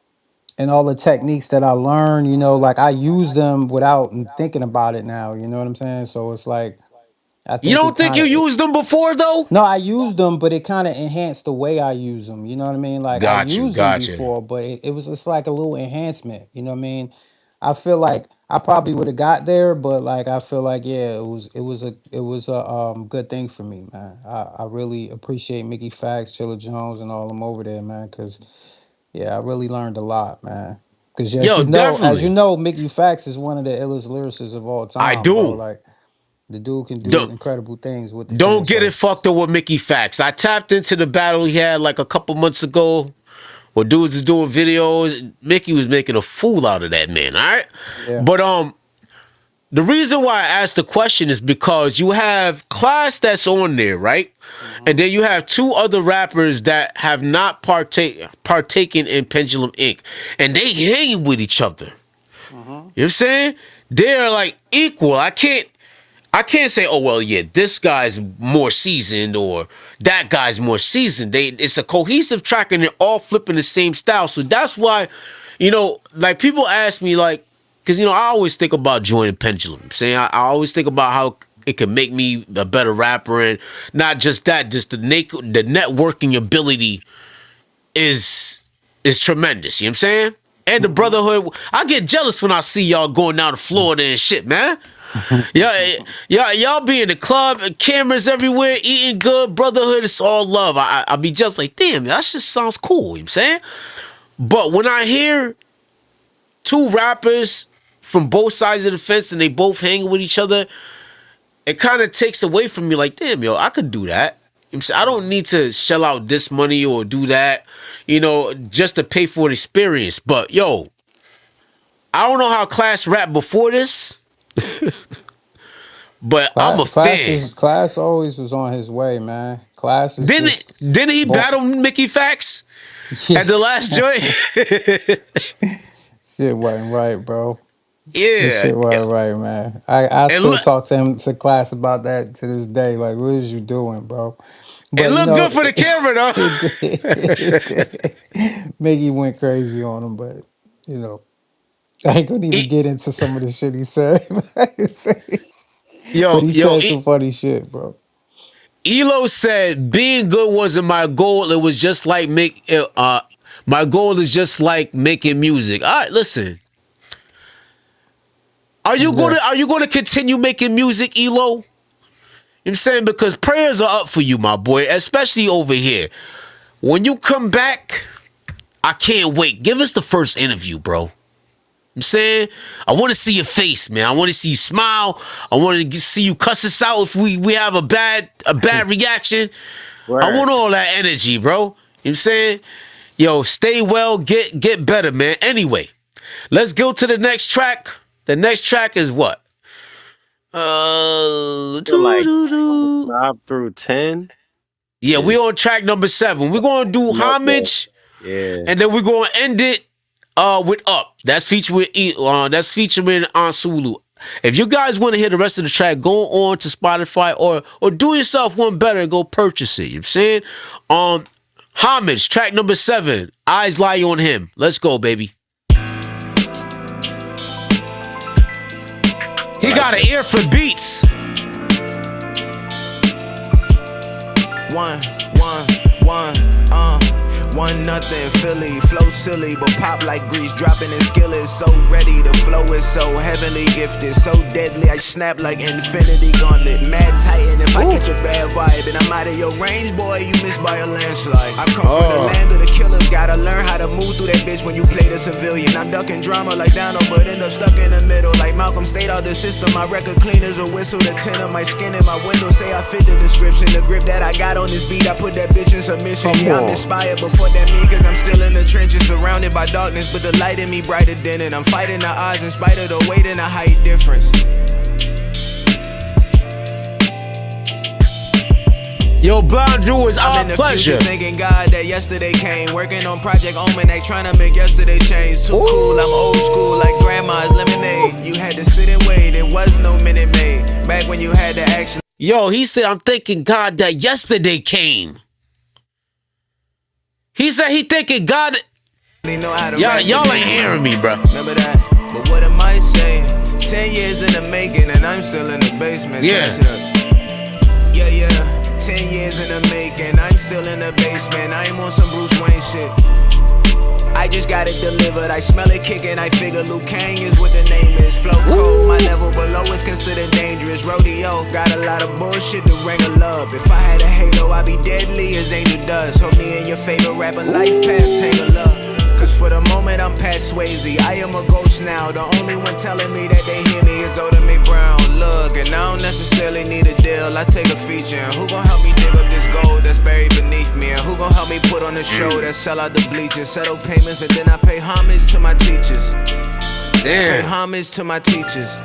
and all the techniques that I learned, like I use them without thinking about it now. You know what I'm saying? So it's like I You think it don't think kind you of used them before though? no, I used them, but it kind of enhanced the way I use them. You know what I mean? Like I Got you, used them got you. before, but it was just like a little enhancement. You know what I mean? I feel like I probably would have got there, but like I feel like yeah, it was a good thing for me, man. I really appreciate Mickey Fax, Chilla Jones, and all them over there, man. Because yeah, I really learned a lot, man. Because Yo, as you definitely. know, Mickey Fax is one of the illest lyricists of all I time, bro. do. Like the dude can do Don't, incredible things with the pen. don't get it So fucked up with Mickey Fax. I tapped into the battle he had like a couple months ago where dudes is doing videos. Mickey was making a fool out of that man, all right? yeah. But the reason why I asked the question is because you have Class that's on there, right? Mhm. And then you have 2 other rappers that have not partaken in Pendulum Inc. And they hang with each other. You know Mhm. what I'm saying? They're like equal. I can't say, oh well, yeah, this guy's more seasoned or that guy's more seasoned. It's a cohesive track and they're all flipping the same style. So that's why, like people ask me like, because I always think about joining Pendulum. Saying I always think about how it can make me a better rapper, and not just that, just the networking ability is is tremendous. You know what I'm saying? And the brotherhood, I get jealous when I see y'all going down to Florida and shit, man. Y'all be in the club, cameras everywhere, eating good, brotherhood, it's all love. I be just like, damn, that shit sounds cool, you know what I'm saying? But when I hear two rappers from both sides of the fence and they both hanging with each other, it kind of takes away from me like, damn, yo, I could do that. You know what I'm saying? I don't need to shell out this money or do that, just to pay for an experience. But yo, I don't know how Class rap before this, but I'm a fan. Class always was on his way, man. Class is Didn't he battle Mickey Fax at the last joint? Shit wasn't right, bro. Yeah. This shit wasn't right, man. I still talk to Class about that to this day. Like, what is you doing, bro? But, it looked good for the camera, though. Mickey went crazy on him, but I ain't gonna even get into some of the shit he said. But he said some funny shit, bro. Eloh said, "Being good wasn't my goal. It was just like my goal is just like making music." All right, listen. Are you gonna continue making music, Eloh? You know what I'm saying? Because prayers are up for you, my boy, especially over here. When you come back, I can't wait. Give us the first interview, bro. I'm saying, I want to see your face, man. I want to see you smile. I want to see you cuss us out if we have a bad reaction. Right. I want all that energy, bro. You know what I'm saying? Yo, stay well, get better, man. Anyway, let's go to the next track. The next track is what? Like 5 through 10. Yeah, we on track number 7. We're gonna do homage. Yeah. And then we're gonna end it with Up. That's featuring Ansulu. If you guys want to hear the rest of the track, go on to Spotify or do yourself one better and go purchase it. You know what I'm saying? Homage, track number 7. Eyes Lie on Him. Let's go, baby. He got an ear for beats. One nothing, Philly, flow silly, but pop like grease, dropping in skillets. So ready, the flow is so heavenly gifted, so deadly, I snap like infinity gauntlet. Mad Titan, if I catch a bad vibe and I'm out of your range, boy, you missed by a landslide. I come from the land of the killers, gotta learn how to move through that bitch when you play the civilian. I'm ducking drama like Dono, but end up stuck in the middle. Like Malcolm stayed out the system, my record clean as a whistle. The tin of my skin in my window say I fit the description. The grip that I got on this beat, I put that bitch in submission. Yeah, I'm inspired before that me, cause I'm still in the trenches, surrounded by darkness, but the light in me brighter than it. I'm fighting the odds in spite of the weight and the height difference. Yo, Blind Drew, is our I'm in the pleasure. Future, thanking God that yesterday came. Working on Project Almanac, trying to make yesterday change. Too cool, I'm old school, like grandma's lemonade. You had to sit and wait, it was no Minute Maid. Back when you had to actually. Yo, he said, I'm thanking God that yesterday came. He said he thinking God. Y'all ain't hearing me, bro. Remember that? But what am I saying? 10 years in the making and I'm still in the basement. Yeah. Yeah. 10 years in the making, I'm still in the basement. I ain't on some Bruce Wayne shit. I just got it delivered. I smell it kicking. I figure Liu Kang is what the name is. Flow cold. My level below is considered dangerous. Rodeo got a lot of bullshit to ring a love. If I had a halo, I'd be deadly as Angel Dust. Hope me and your favorite rapper life path take a look. Cause for the moment I'm Pat Swayze. I am a ghost now. The only one telling me that they hear me is Oda May Brown. Look, and I don't necessarily need a deal. I take a feature. And who gon' help me dig up this gold that's buried beneath me? And who gon' help me put on a show that sell out the bleachers? Settle payments and then I pay homage to my teachers. Damn. Pay homage to my teachers.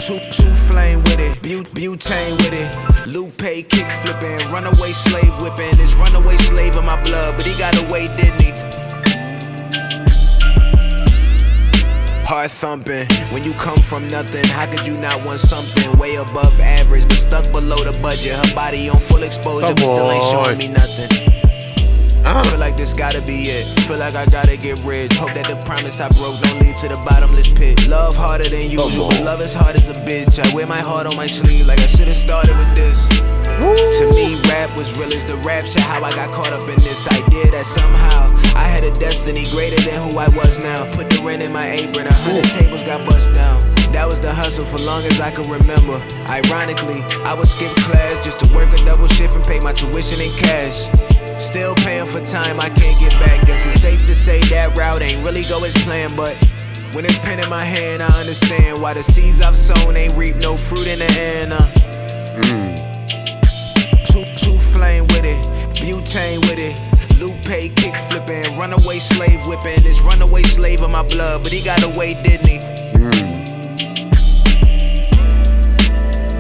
Two flame with it, butane with it. Lupe kick flipping, runaway slave whipping. This runaway slave in my blood, but he got away, didn't he? Heart thumping, when you come from nothing, how could you not want something way above average, but stuck below the budget? Her body on full exposure, but still ain't showing me nothing. I feel like this gotta be it. Feel like I gotta get rich. Hope that the promise I broke don't lead to the bottomless pit. Love harder than usual, but love is hard as a bitch. I wear my heart on my sleeve like I should've started with this. To me, rap was real as the rap shit. How I got caught up in this idea that somehow I had a destiny greater than who I was now. Put the rent in my apron, 100 tables got bust down. That was the hustle for long as I could remember. Ironically, I would skip class just to work a double shift and pay my tuition in cash. Still paying for time I can't get back. Guess it's safe to say that route ain't really go as planned, but when it's pen in my hand, I understand why the seeds I've sown ain't reap no fruit in the end. Two flame with it, butane with it. Lupe kick flipping, runaway slave whipping. This runaway slave in my blood, but he got away, didn't he?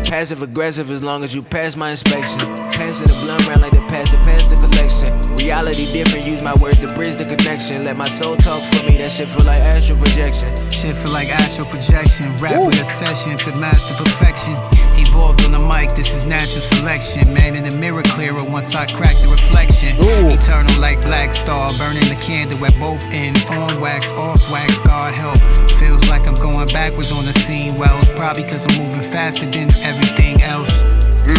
Passive aggressive as long as you pass my inspection. Passing the blunt round like the pass the collection. Reality different, use my words to bridge the connection. Let my soul talk for me, that shit feel like astral projection. Shit feel like astral projection. Rap with obsession to master perfection. Evolved on the mic, this is natural selection. Man in the mirror clearer once I crack the reflection. Eternal like black star, burning the candle at both ends. On wax, off wax, God help. Feels like I'm going backwards on the scene. Well, it's probably cause I'm moving faster than everything else.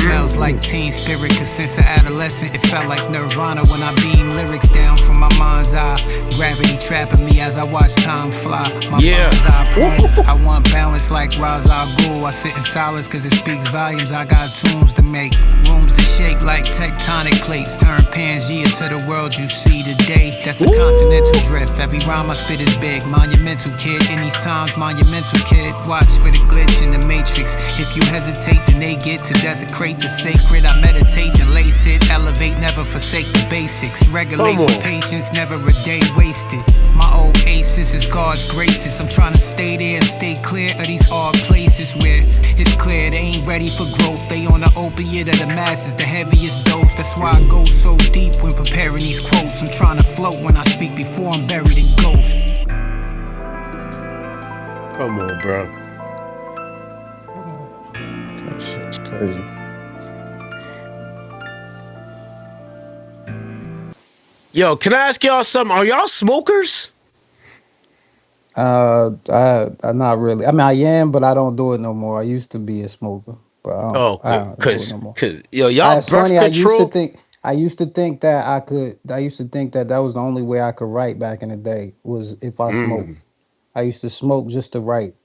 Smells like teen spirit, cause since an adolescent it felt like nirvana when I beam lyrics down from my mind's eye. Gravity trapping me as I watch time fly. My mind's eye prone. I want balance like Ra's al Ghul. I sit in silence cause it speaks volumes. I got tunes to make, rooms to shake like tectonic plates. Turn Pangea to the world you see today. That's a continental drift. Every rhyme I spit is big. Monumental kid, in these times monumental kid. Watch for the glitch in the matrix. If you hesitate then they get to desecrate the sacred. I meditate and lace it. Elevate, never forsake the basics. Regulate with patience, never a day wasted. My oasis is God's graces. I'm trying to stay there and stay clear of these odd places where it's clear they ain't ready for growth. They on the opiate of the masses, the heaviest dose. That's why I go so deep when preparing these quotes. I'm trying to float when I speak before I'm buried in ghosts. Come on, bro. That shit's crazy. Yo, can I ask y'all something? Are y'all smokers? I'm not really. I mean, I am, but I don't do it no more. I used to be a smoker, but I don't do it no more. Yo, y'all It's birth funny. control. I used to think that I could. I used to think that that was the only way I could write back in the day was if I smoked. I used to smoke just to write.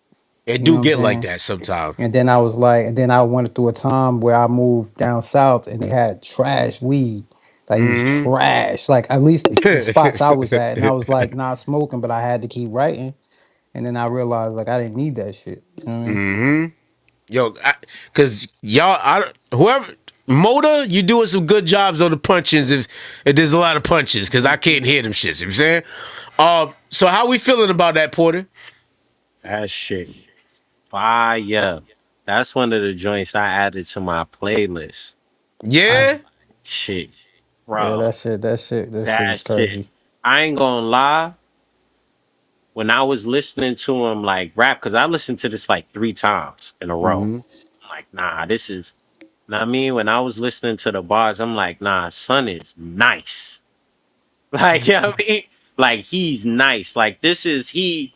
It You know do what I'm get like saying? that sometimes. And then I was like, and then I went through a time where I moved down south and they had trash weed. Like it was trash. Like at least the spots I was at. And I was like not smoking, but I had to keep writing. And then I realized like I didn't need that shit. You know what I mean? Yo, cause whoever Motor, you doing some good jobs on the punches if there's a lot of punches, cause I can't hear them shits. You know what I'm saying? So how we feeling about that, Porter? That shit fire. That's one of the joints I added to my playlist. Yeah. Shit, Yeah, bro. that shit is That shit. crazy. I ain't gonna lie. When I was listening to him like rap, because I listened to this like 3 times in a row. I'm like, nah, this is. Know what I mean, when I was listening to the bars, I'm like, nah, son is nice. Like, you know what I mean? Like, he's nice. Like, this is he.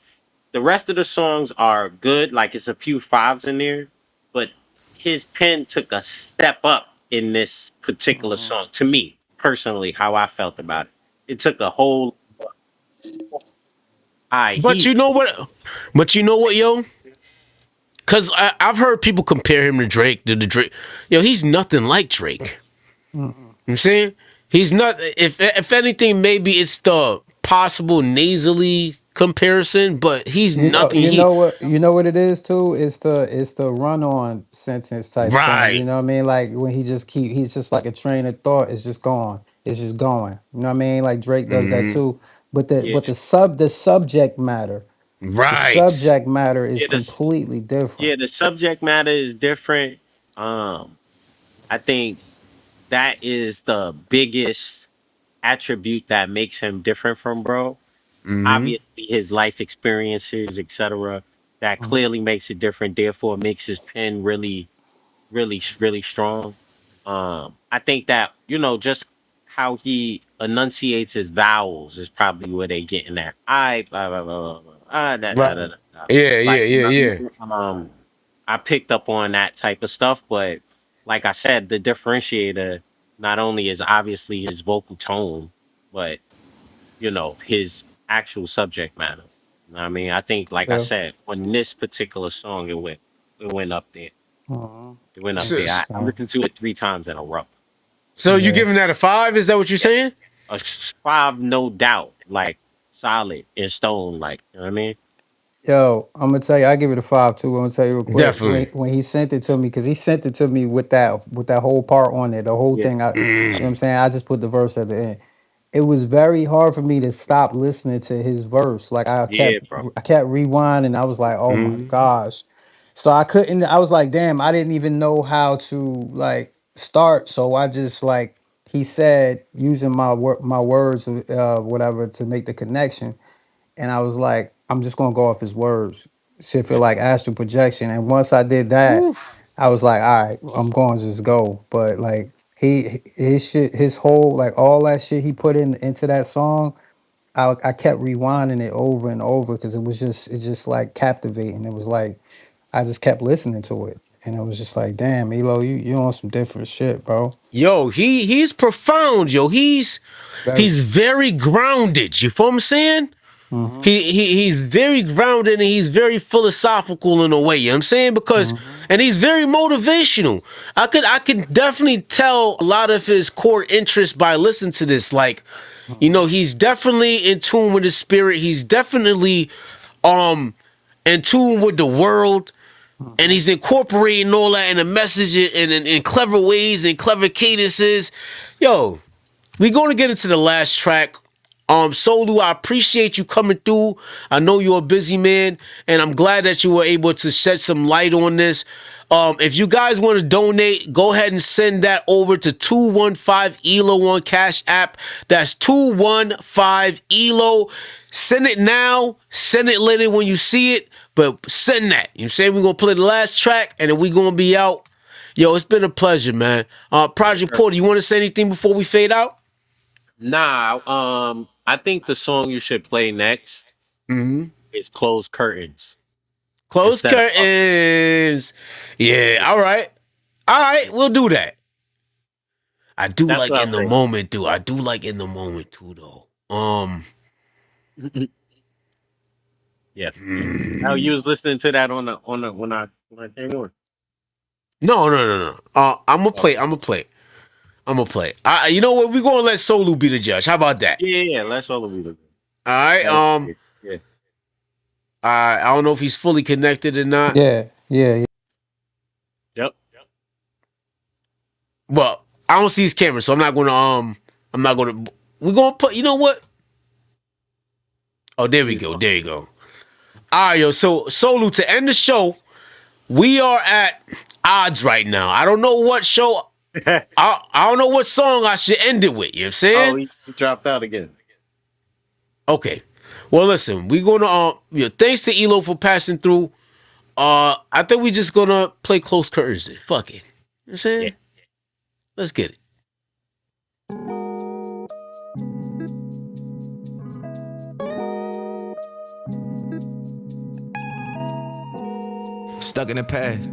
The rest of the songs are good. Like, it's a few fives in there, but his pen took a step up in this particular song. To me, personally, how I felt about it, it took a whole. But you He's know what? But you know what, yo? Cause I've heard people compare him to Drake. To the Drake, yo, he's nothing like Drake. You know what I'm saying? He's not. If anything, maybe it's the possible nasally comparison, but he's nothing. You know what it is too. It's the run on sentence type thing. You Right. know what I mean? Like when he's just like a train of thought. It's just gone. It's just going. You know what I mean? Like Drake does that too. But the yeah, but the subject matter, the Right. subject matter is yeah. completely different. Yeah, the subject matter is different. I think that is the biggest attribute that makes him different from bro. Obviously, his life experiences, etc. That Mhm. clearly makes it different. Therefore, makes his pen really, really strong. I think that just how he enunciates his vowels is probably where they getting at. I blah, blah, blah, blah, blah, da, da, Right. da, da, da. Yeah. Yeah. Like Yeah. Yeah. I picked up on that type of stuff, but like I said, the differentiator not only is obviously his vocal tone, but his actual subject matter. You know what I mean? I think, like I Yeah. said, on this particular song, it went up there. Mhm. It went up So, there. I, I Okay. listened to it 3 times in a row. so you Yeah. giving that a 5? Is that what you're Yeah, saying? a 5, no doubt, like solid in stone. Like, you know what I mean? Yo, I'm gonna tell you, I give it a 5 too. I'm gonna tell you real quick. When Definitely. when he sent it to me, because he sent it to me with that whole part on it, the whole Yeah, thing. You know what I'm saying? I just put the verse at the end. It was very hard for me to stop listening to his verse. Like yeah, bro. I kept rewinding. I was like, oh my gosh. So I couldn't. I was like, damn, I didn't even know how to like start. So I just like he said using my words, whatever, to make the connection. And I was like, I'm just gonna go off his words. Shit feel Yeah, like astral projection. And once I did that, I was like, all right, I'm going to just go. But like his shit, his whole like all that shit he put into that song, I kept rewinding it over and over because it just like captivating. It was like I just kept listening to it. And it was just like, damn, Elo, you on some different shit, bro. Yo, he's profound, yo. Very. He's very grounded. You feel what I'm saying? Mm-hmm. He's very grounded and he's very philosophical in a way, you know what I'm saying? Because Mm-hmm. and he's very motivational. I could definitely tell a lot of his core interests by listening to this. Like, Mm-hmm. he's definitely in tune with his spirit. He's definitely um in tune with the world. And Mm-hmm. he's incorporating all that in a message in clever ways and clever cadences. Yo, we're going to get into the last track. Solu, I appreciate you coming through. I know you're a busy man, and I'm glad that you were able to shed some light on this. If you guys want to donate, go ahead and send that over to 215 ELO on Cash App. That's 215 ELO. Send it now. Send it later when you see it, but send that. You know what I'm saying? We're going to play the last track, and then we're going to be out. Yo, it's been a pleasure, man. yes, Project sir. Porter, you want to say anything before we fade out? Nah, I think the song you should play next is "Closed Curtains" Close instead of curtains. Yeah, yeah. all right. All right, we'll do that. I do That's like what I in the think. moment, dude. I do like in the moment too, though. Yeah, yeah. How you was listening to that on the when I came on? No, no, no, no. I'm gonna Oh, play. I'm gonna play. I'm gonna play. You know what? We're gonna let Solu be the judge. How about that? yeah, yeah. That's all the music. All right. That was great. Yeah. I don't know if he's fully connected or not. Yeah, yeah, yeah. Yep. Well, I don't see his camera, so I'm not gonna. I'm not gonna. We're gonna put. You know what? Oh, there we He's go. gone. There you go. All right, yo. So Solu, to end the show, we are at odds right now. I don't know what show. I don't know what song I should end it with. You know what I'm Oh, saying? he dropped out again. Okay. Well, listen, we're gonna thanks to Elo for passing through. I think we just gonna play close curtains. Then. Fuck it. You know what I'm Yeah. saying? Let's get it. Stuck in the past.